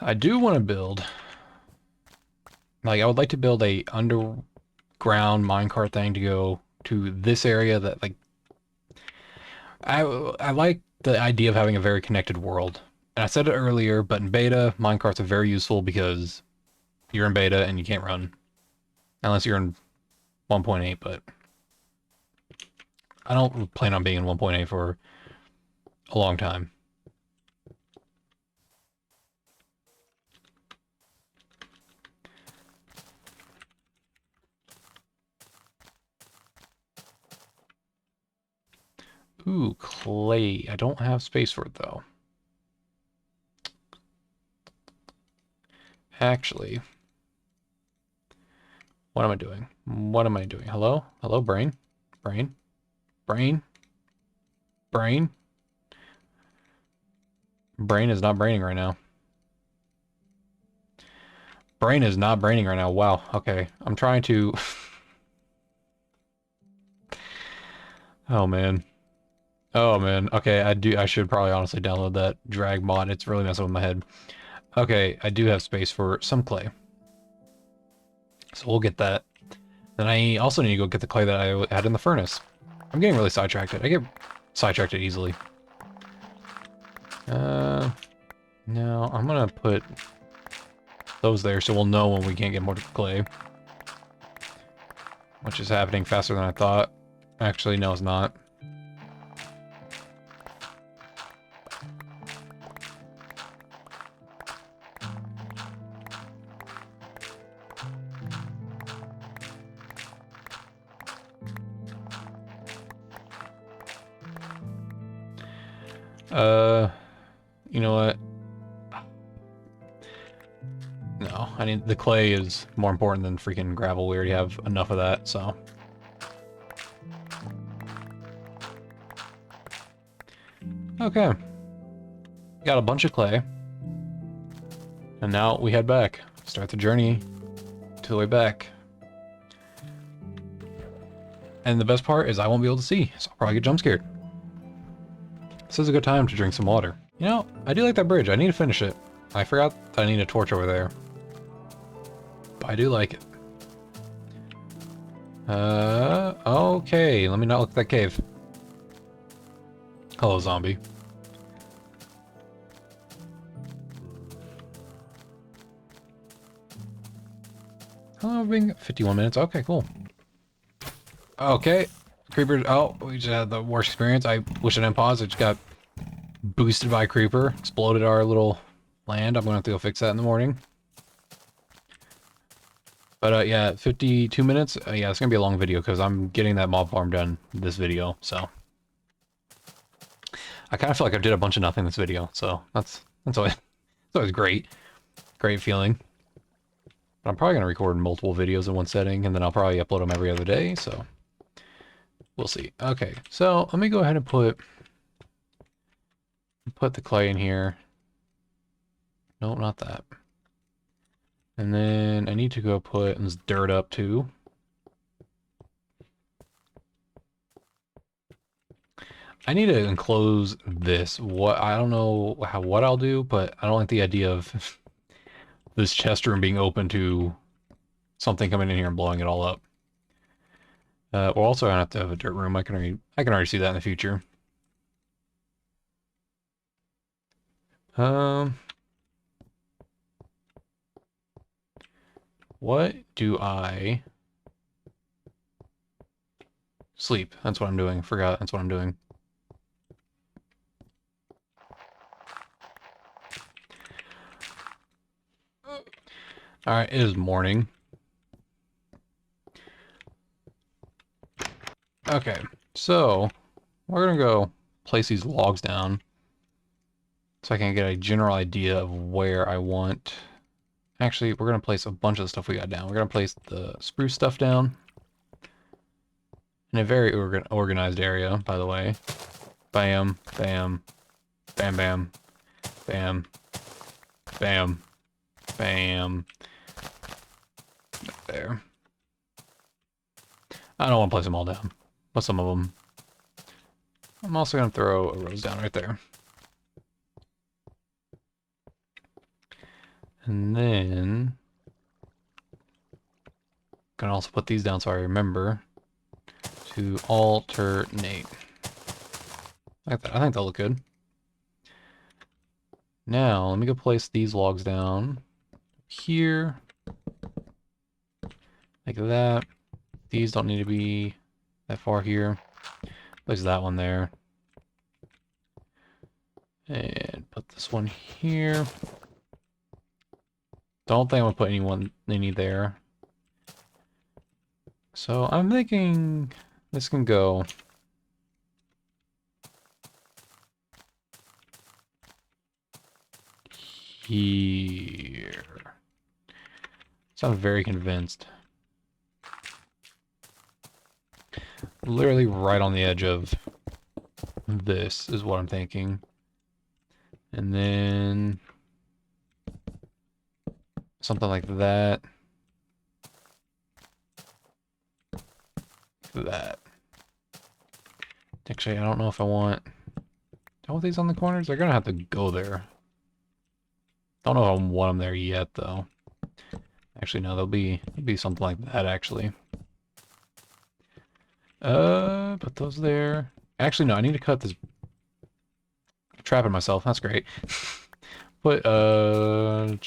I do want to build, like, I would like to build a underground minecart thing to go to this area that, like, I like the idea of having a very connected world. And I said it earlier, but in beta, minecarts are very useful because you're in beta and you can't run. Unless you're in 1.8, but I don't plan on being in 1.8 for a long time. Ooh, clay. I don't have space for it, though. Actually, what am I doing? What am I doing? Hello? Hello, brain? Brain? Brain? Brain? Brain is not braining right now. Brain is not braining right now. Wow. Okay. I'm trying to... Oh, man. Oh, man. Okay, I should probably honestly download that drag mod. It's really messing with my head. Okay, I do have space for some clay. So we'll get that. Then I also need to go get the clay that I had in the furnace. I'm getting really sidetracked. I get sidetracked easily. No, I'm gonna put those there so we'll know when we can't get more clay. Which is happening faster than I thought. Actually, no, it's not. You know what? No, I mean, the clay is more important than freaking gravel. We already have enough of that, so. Okay. Got a bunch of clay. And now we head back. Start the journey to the way back. And the best part is I won't be able to see, so I'll probably get jump scared. This is a good time to drink some water. You know, I do like that bridge. I need to finish it. I forgot that I need a torch over there. But I do like it. Okay. Let me not look at that cave. Hello, zombie. How long have we been? 51 minutes. Okay, cool. Okay. Creeper. Oh, we just had the worst experience. I wish I didn't pause. It just got boosted by a creeper. Exploded our little land. I'm going to have to go fix that in the morning. But yeah, 52 minutes. Yeah, it's going to be a long video because I'm getting that mob farm done this video. So I kind of feel like I did a bunch of nothing this video. So that's always great. Great feeling. But I'm probably going to record multiple videos in one setting, and then I'll probably upload them every other day, so we'll see. Okay, so let me go ahead and put the clay in here. No, not that. And then I need to go put this dirt up too. I need to enclose this. I don't know what I'll do, but I don't like the idea of this chest room being open to something coming in here and blowing it all up. We're also gonna have to have a dirt room. I can already see that in the future. What do I sleep? That's what I'm doing. Forgot that's what I'm doing. Alright, it is morning. Okay, so we're gonna go place these logs down so I can get a general idea of where I want. Actually, we're gonna place a bunch of the stuff we got down. We're gonna place the spruce stuff down in a very organized area, by the way. Bam, bam, bam, bam, bam, bam, bam. There. I don't want to place them all down, but some of them. I'm also going to throw a rose down right there. And then I'm going to also put these down so I remember to alternate. Like that. I think they'll look good. Now, let me go place these logs down here. Like that. These don't need to be that far here. Place that one there. And put this one here. Don't think I'm gonna put any there. So I'm thinking this can go here. So I'm very convinced. Literally right on the edge of this is what I'm thinking. And then something like that. That. Actually, I don't know if I want these on the corners. They're gonna have to go there. Don't know if I want them there yet, though. Actually, no, there'll be something like that, actually. Put those there. Actually, no, I need to cut this. I'm trapping myself. That's great. Put, I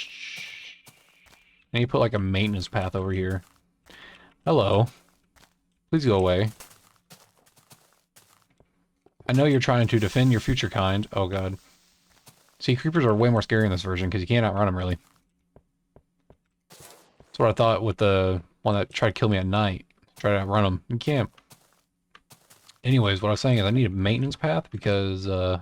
need to put like a maintenance path over here. Hello. Please go away. I know you're trying to defend your future kind. Oh, God. See, creepers are way more scary in this version because you can't outrun them, really. That's what I thought with the one that tried to kill me at night. Try to outrun them. You can't. Anyways, what I was saying is I need a maintenance path because I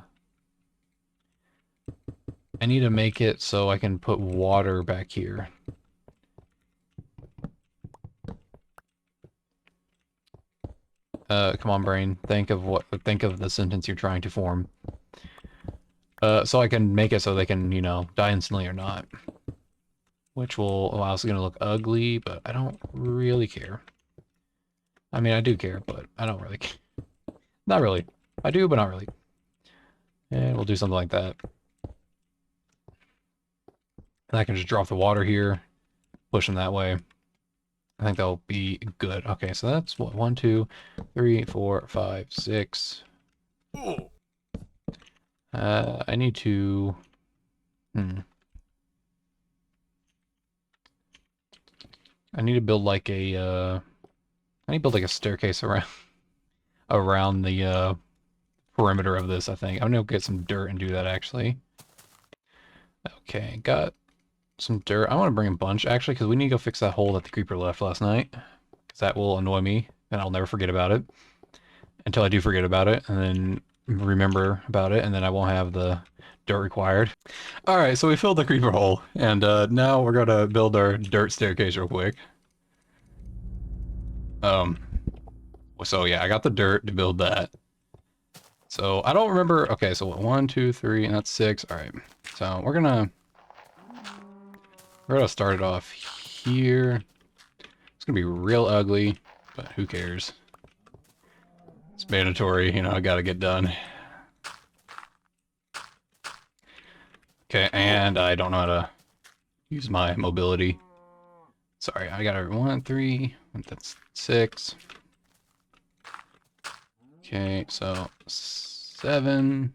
need to make it so I can put water back here. Come on, brain. Think of the sentence you're trying to form. So I can make it so they can, you know, die instantly or not. Which will allow us to look ugly, but I don't really care. I mean, I do care, but I don't really care. Not really. I do, but not really. And we'll do something like that. And I can just drop the water here, push them that way. I think that'll be good. Okay, so that's what, 1, 2, 3, 4, 5, 6. I need to. I need to build like a. I need to build like a staircase around the perimeter of this. I think I'm gonna get some dirt and do that actually. Okay, got some dirt. I want to bring a bunch actually because we need to go fix that hole that the creeper left last night. Because that will annoy me and I'll never forget about it until I do forget about it and then remember about it and then I won't have the dirt required. All right, so we filled the creeper hole and now we're gonna build our dirt staircase real quick. So yeah, I got the dirt to build that. So I don't remember. Okay, so 1, 2, 3, and that's 6. All right. So we're gonna start it off here. It's gonna be real ugly, but who cares? It's mandatory, you know. I gotta get done. Okay, and I don't know how to use my mobility. Sorry, I got a 1, 3. That's 6. Okay, so 7,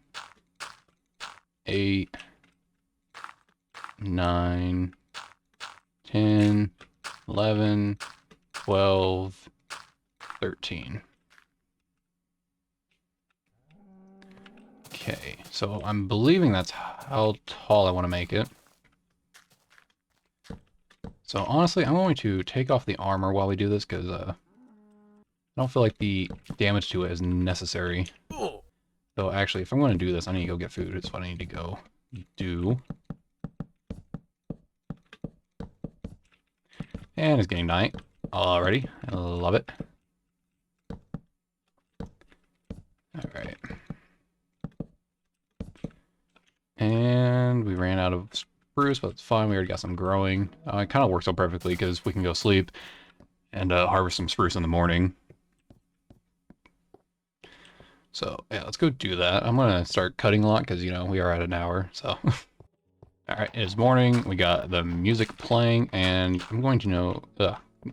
8, 9, 10, 11, 12, 13. Okay, so I'm believing that's how tall I want to make it. So honestly, I'm going to take off the armor while we do this because I don't feel like the damage to it is necessary. So actually, if I'm going to do this, I need to go get food. It's what I need to go do. And it's getting night already. I love it. Alright. And we ran out of spruce, but it's fine. We already got some growing. It kind of works out perfectly because we can go sleep and harvest some spruce in the morning. So, yeah, let's go do that. I'm going to start cutting a lot because, you know, we are at an hour, so... Alright, it is morning. We got the music playing, and I'm going to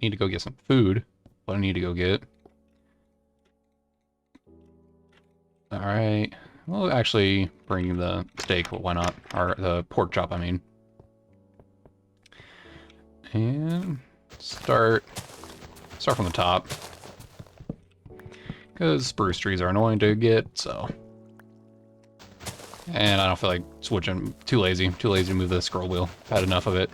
need to go get some food. What I need to go get. Alright. We'll actually bring the steak, why not? Or the pork chop, I mean. And start from the top. Because spruce trees are annoying to get, so... And I don't feel like switching. Too lazy to move the scroll wheel. Had enough of it.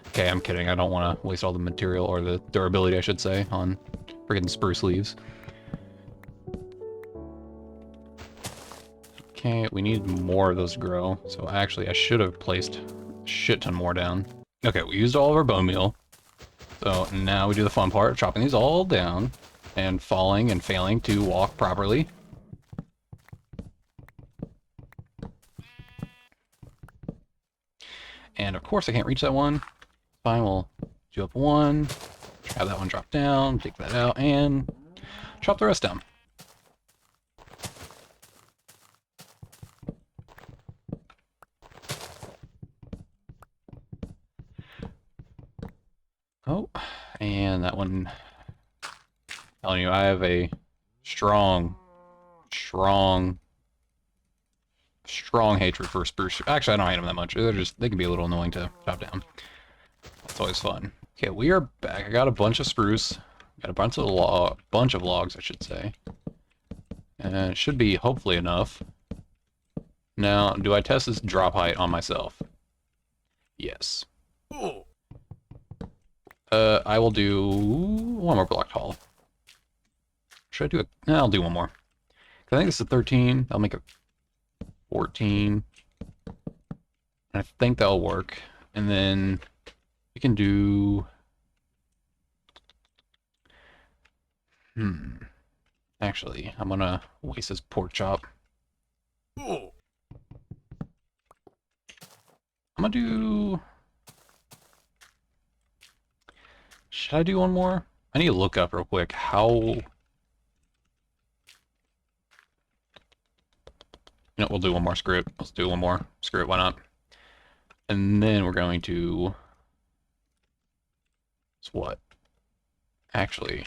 Okay, I'm kidding. I don't want to waste all the material, or the durability, I should say, on freaking spruce leaves. Okay, we need more of those to grow. So actually, I should have placed a shit ton more down. Okay, we used all of our bone meal. So now we do the fun part, chopping these all down and falling and failing to walk properly. And of course I can't reach that one. Fine, we'll do up one, have that one drop down, take that out, and chop the rest down. Oh, and that one, telling you, I have a strong hatred for spruce. Actually, I don't hate them that much. They can be a little annoying to chop down. That's always fun. Okay, we are back. I got a bunch of spruce. Got a bunch of logs, I should say. And it should be hopefully enough. Now, do I test this drop height on myself? Yes. I will do one more block tall. Should I do it? No, I'll do one more. I think this is 13. I'll make it 14. I think that'll work. And then we can do... Actually, I'm gonna waste this pork chop. I'm gonna do... Should I do one more? I need to look up real quick how know, we'll do one more. Screw it. Let's do one more. Screw it. Why not? And then we're going to... what? Actually,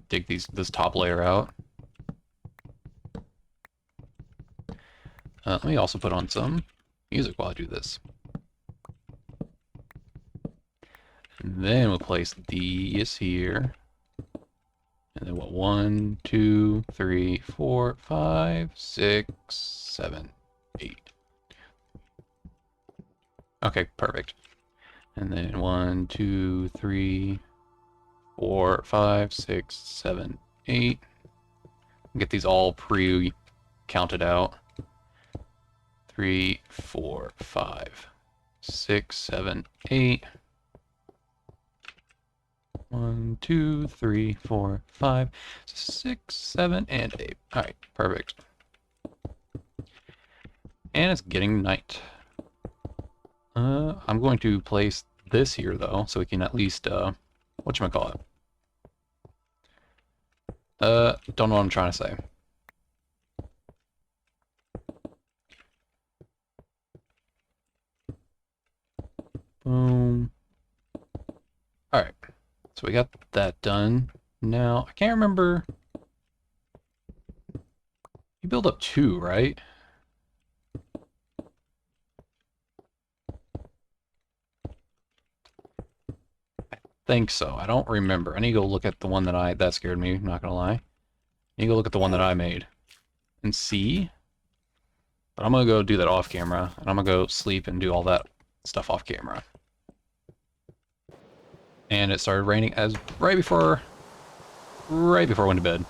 dig this top layer out. Let me also put on some music while I do this. And then we'll place these here. And then what? 1, 2, 3, 4, 5, 6, 7, 8. Okay, perfect. And then 1, 2, 3, 4, 5, 6, 7, 8. Get these all pre-counted out. 3, 4, 5, 6, 7, 8. 1, 2, 3, 4, 5, 6, 7, and 8. Alright, perfect. And it's getting night. I'm going to place this here, though, so we can at least, whatchamacallit? Don't know what I'm trying to say. Boom. Alright, so we got that done. Now, I can't remember. You build up 2, right? Think so. I don't remember. I need to go look at the one that scared me, I'm not gonna lie. I need to go look at the one that I made and see. But I'm gonna go do that off camera, and I'm gonna go sleep and do all that stuff off camera. And it started raining as right before I went to bed.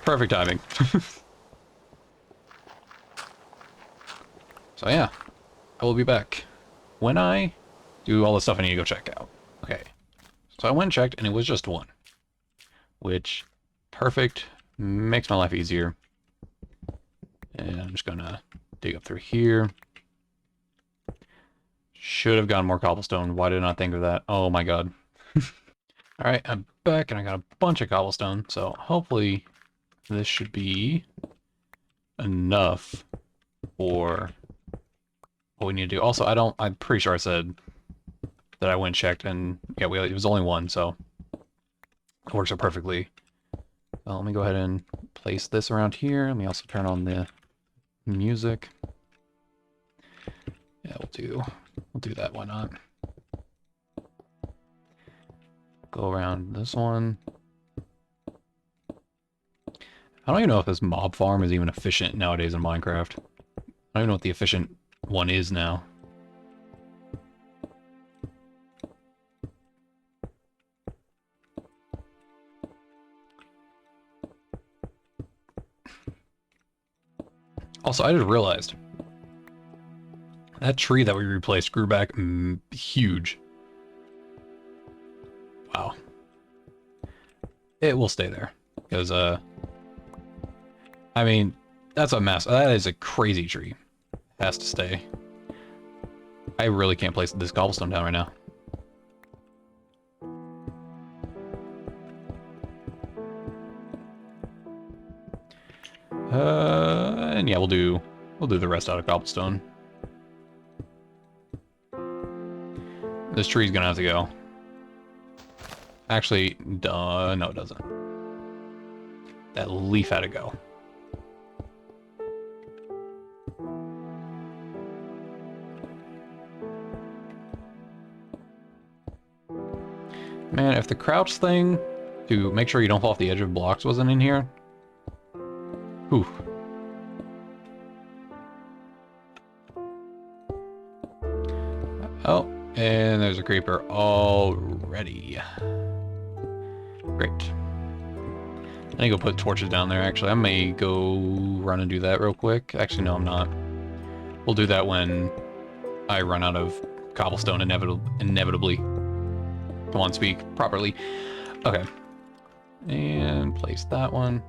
Perfect timing. So yeah, I will be back when I do all the stuff I need to go check out. Okay, so I went and checked, and it was just 1. Which, perfect, makes my life easier. And I'm just gonna dig up through here. Should have gotten more cobblestone. Why did I not think of that? Oh my god. Alright, I'm back, and I got a bunch of cobblestone, so hopefully this should be enough for what we need to do. Also, I'm pretty sure I said that I went and checked, and yeah, it was only 1, so it works out perfectly. Well, let me go ahead and place this around here. Let me also turn on the music. Yeah, we'll do that, why not? Go around this one. I don't even know if this mob farm is even efficient nowadays in Minecraft. I don't even know what the efficient one is now. Also, I just realized that tree that we replaced grew back huge. Wow. It will stay there because I mean, that's a mess. That is a crazy tree. It has to stay. I really can't place this cobblestone down right now. And yeah, we'll do the rest out of cobblestone. This tree's gonna have to go. Actually, no, it doesn't. That leaf had to go. Man, if the crouch thing to make sure you don't fall off the edge of blocks wasn't in here. Whew. Oh, and there's a creeper already. Great. I need to go put torches down there, actually. I may go run and do that real quick. Actually, no, I'm not. We'll do that when I run out of cobblestone inevitably. Come on, speak properly. Okay. And place that one.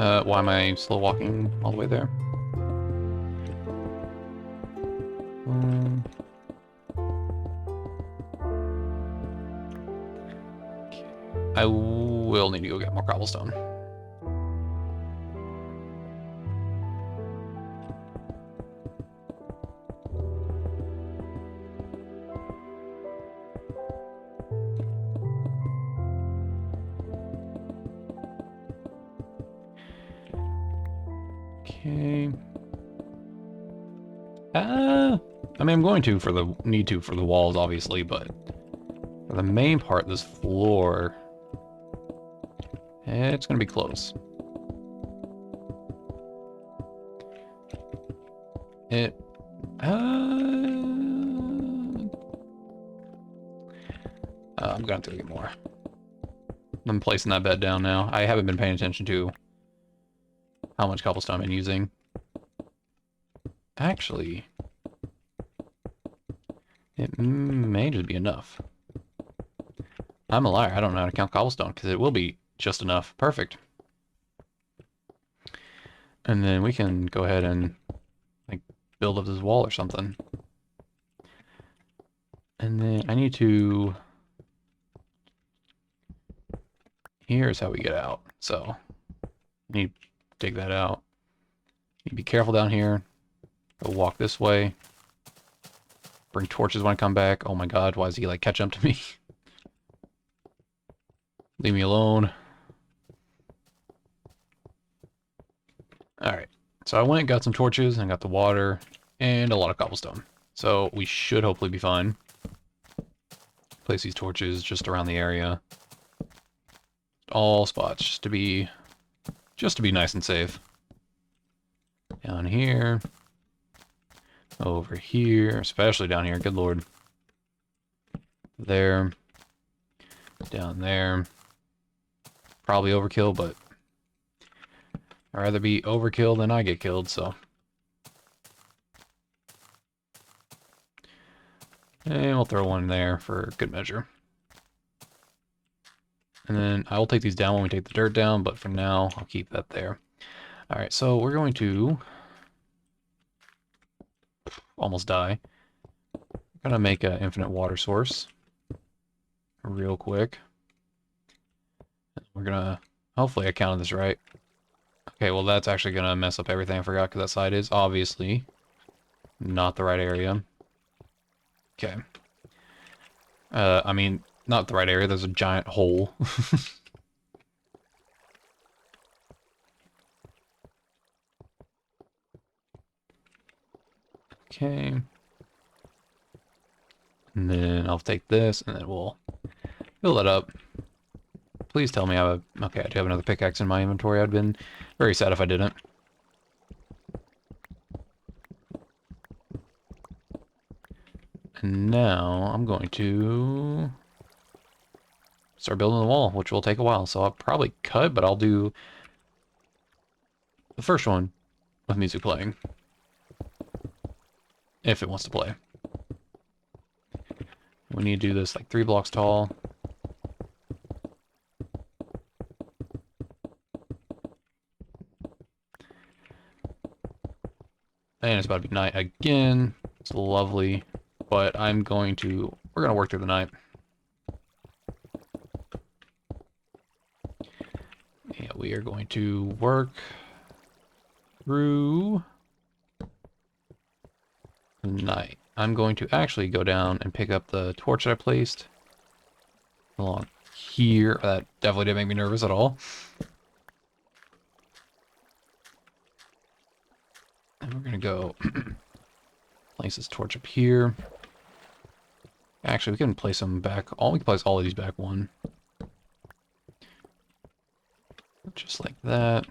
Why am I slow walking all the way there? I will need to go get more cobblestone. Okay. I mean, I'm going to for the for the walls, obviously, but for the main part, this floor, it's gonna be close. It, I'm gonna have to get more. I'm placing that bed down now. I haven't been paying attention to how much cobblestone I'm using. Actually, it may just be enough. I'm a liar. I don't know how to count cobblestone because it will be just enough. Perfect. And then we can go ahead and like build up this wall or something. And then I need to... Here's how we get out. So, I need to dig that out. You need to be careful down here. Go walk this way. Bring torches when I come back. Oh my god, why is he like catching up to me? Leave me alone. Alright, so I went and got some torches and got the water and a lot of cobblestone. So we should hopefully be fine. Place these torches just around the area. All spots, just to be nice and safe. Down here. Over here, especially down here, good lord. There. Down there. Probably overkill, but I'd rather be overkill than I get killed, so. And we'll throw one there for good measure. And then I will take these down when we take the dirt down, but for now, I'll keep that there. Alright, so we're going to almost die. I'm gonna make an infinite water source real quick. We're gonna, hopefully I counted this right. Okay, well that's actually gonna mess up everything. I forgot because that side is obviously not the right area. Okay. I mean, not the right area. There's a giant hole. Okay. And then I'll take this, and then we'll fill it up. Please tell me I have a... Okay, I do have another pickaxe in my inventory. I'd been very sad if I didn't. And now I'm going to start building the wall, which will take a while. So I'll probably cut, but I'll do the first one with music playing. If it wants to play. We need to do this like 3 blocks tall. And it's about to be night again. It's lovely. But we're going to work through the night. Yeah, we are going to work through the night. I'm going to actually go down and pick up the torch that I placed along here. That definitely didn't make me nervous at all. And we're going to go place this torch up here. Actually, we can place them back. We can place all of these back one. Just like that.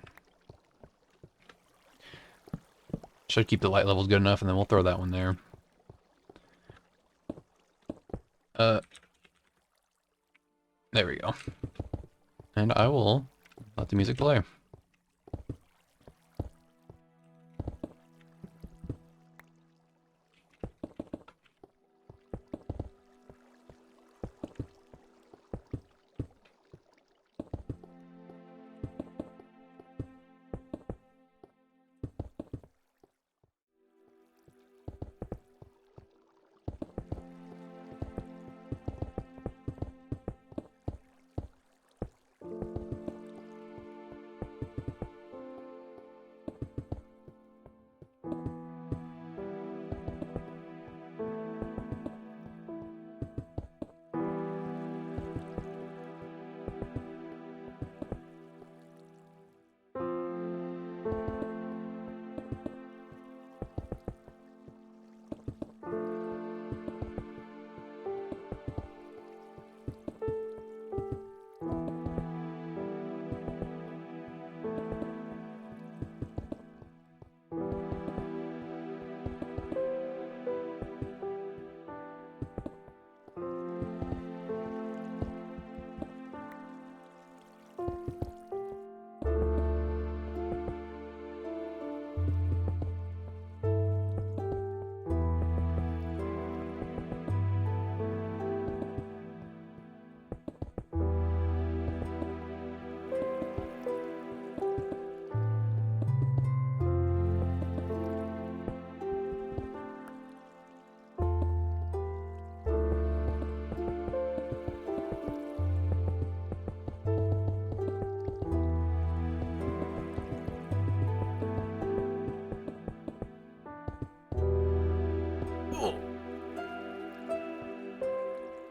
Should keep the light levels good enough, and then we'll throw that one there. There we go. And I will let the music play.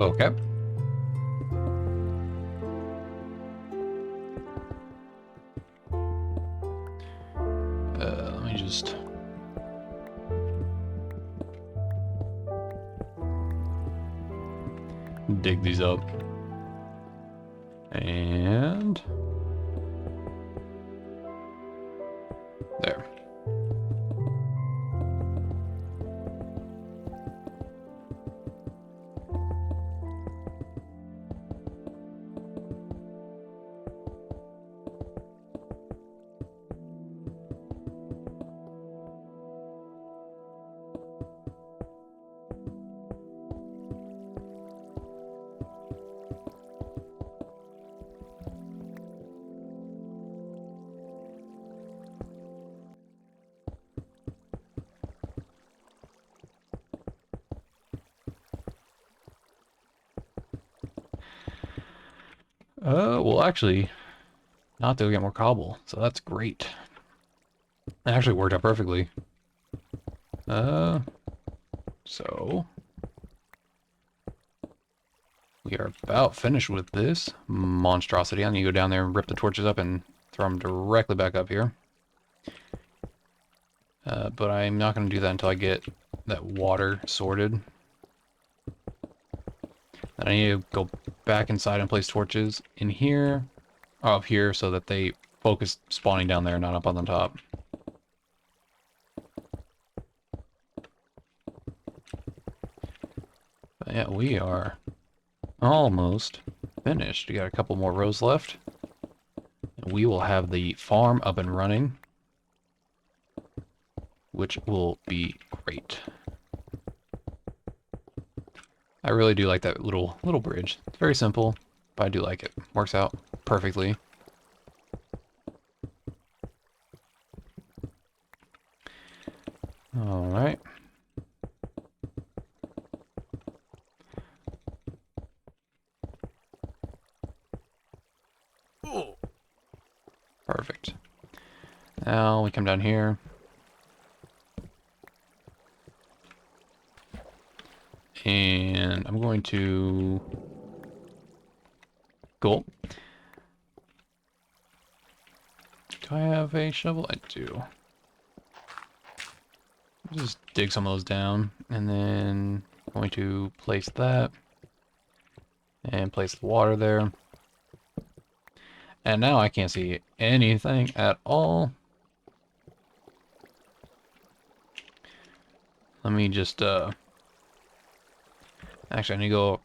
Okay. Let me just... dig these up. And... there. Well, actually, not to get more cobble, so that's great. It actually worked out perfectly. So we are about finished with this monstrosity. I need to go down there and rip the torches up and throw them directly back up here. But I'm not going to do that until I get that water sorted. Then I need to go back inside and place torches in here, or up here, so that they focus spawning down there, not up on the top. But yeah, we are almost finished. We got a couple more rows left. And we will have the farm up and running, which will be great. I really do like that little bridge. It's very simple, but I do like it. Works out perfectly. All right. Perfect. Now we come down here. And I'm going to... Cool. Do I have a shovel? I do. Just dig some of those down. And then I'm going to place that. And place the water there. And now I can't see anything at all. Let me just, actually, I need to go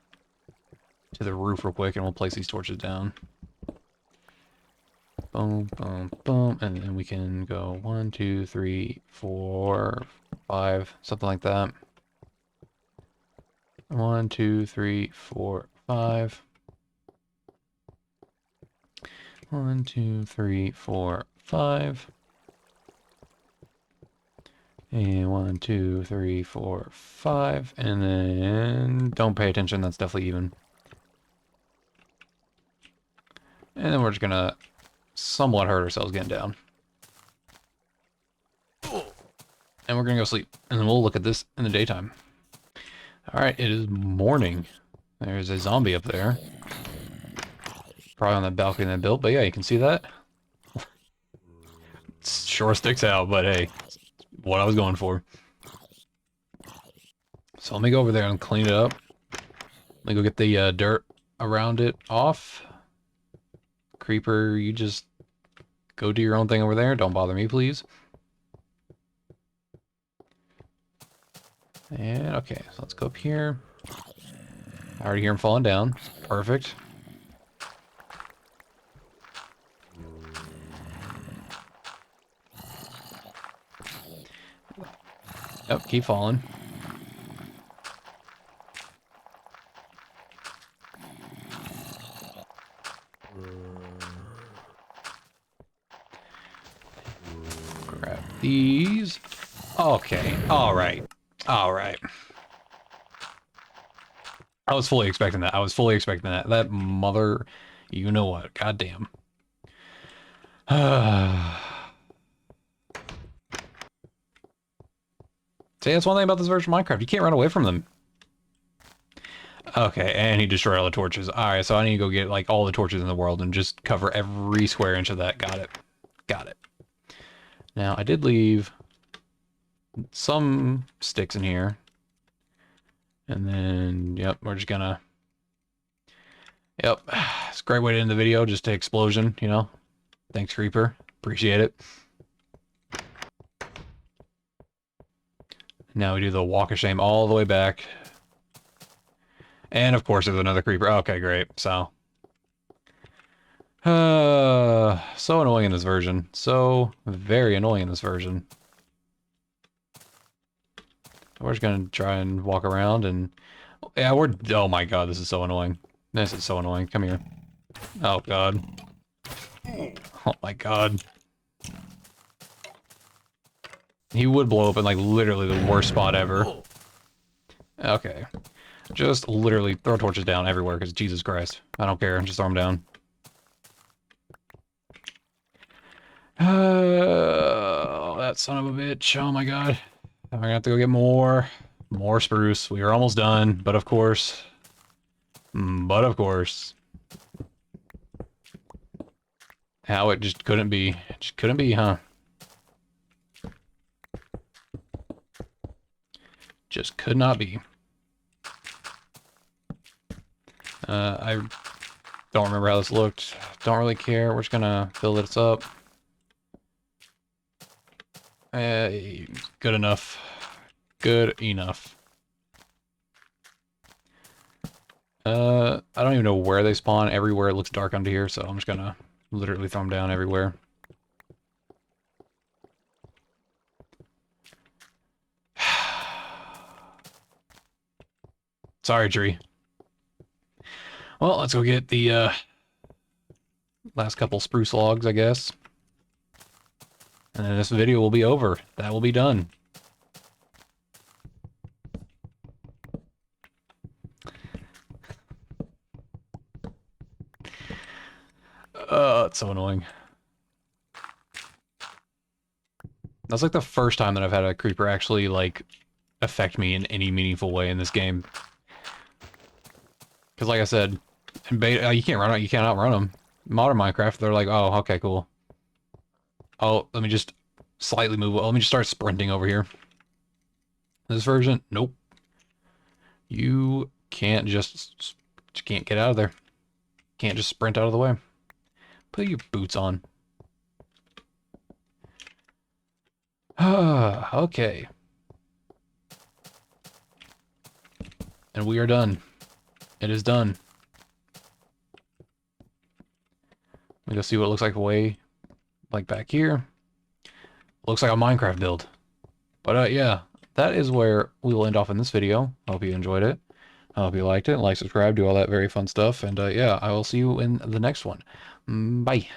to the roof real quick and we'll place these torches down. Boom, boom, boom. And then we can go 1, 2, 3, 4, 5, something like that. 1, 2, 3, 4, 5. 1, 2, 3, 4, 5. And 1, 2, 3, 4, 5. And then don't pay attention, that's definitely even. And then we're just gonna somewhat hurt ourselves getting down. And we're gonna go sleep. And then we'll look at this in the daytime. Alright, it is morning. There's a zombie up there. Probably on the balcony that built, but yeah, you can see that. It sure sticks out, but hey, what I was going for. So let me go over there and clean it up. Let me go get the dirt around it off. Creeper, you just go do your own thing over there. Don't bother me, please. And okay, so let's go up here. I already hear him falling down. Perfect. Yep, keep falling. Grab these. Okay, alright. Alright. I was fully expecting that. I was fully expecting that. That mother... You know what? Goddamn. See, that's one thing about this version of Minecraft. You can't run away from them. Okay, and he destroyed all the torches. Alright, so I need to go get, like, all the torches in the world and just cover every square inch of that. Got it. Got it. Now, I did leave some sticks in here. And then, yep, we're just gonna... Yep, it's a great way to end the video, just a explosion, you know? Thanks, Creeper. Appreciate it. Now we do the walk of shame all the way back. And of course there's another creeper. Okay, great. So so annoying in this version. So very annoying in this version. We're just gonna try and walk around and yeah, oh my god, this is so annoying. This is so annoying. Come here. Oh god. Oh my god. He would blow up in like literally the worst spot ever. Okay. Just literally throw torches down everywhere, because Jesus Christ. I don't care, just throw them down. Oh, that son of a bitch. Oh my god. I'm gonna have to go get more spruce. We are almost done, but of course. How it just couldn't be. It just couldn't be, huh? Just could not be. I don't remember how this looked. Don't really care. We're just gonna fill this up. Good enough. Good enough. I don't even know where they spawn. Everywhere it looks dark under here, so I'm just gonna literally throw them down everywhere. Sorry, tree. Well, let's go get the last couple spruce logs, I guess. And then this video will be over. That will be done. It's so annoying. That's like the first time that I've had a creeper actually, like, affect me in any meaningful way in this game. Because like I said, in beta, you can't run it, you can't outrun them. Modern Minecraft, they're like, oh, okay, cool. Oh, let me just slightly move. Let me just start sprinting over here. This version, nope. You can't just can't get out of there. Can't just sprint out of the way. Put your boots on. Okay. And we are done. It is done. Let me go see what it looks like way, like back here. Looks like a Minecraft build. But yeah, that is where we will end off in this video. I hope you enjoyed it. I hope you liked it. Like, subscribe, do all that very fun stuff. And yeah, I will see you in the next one. Bye.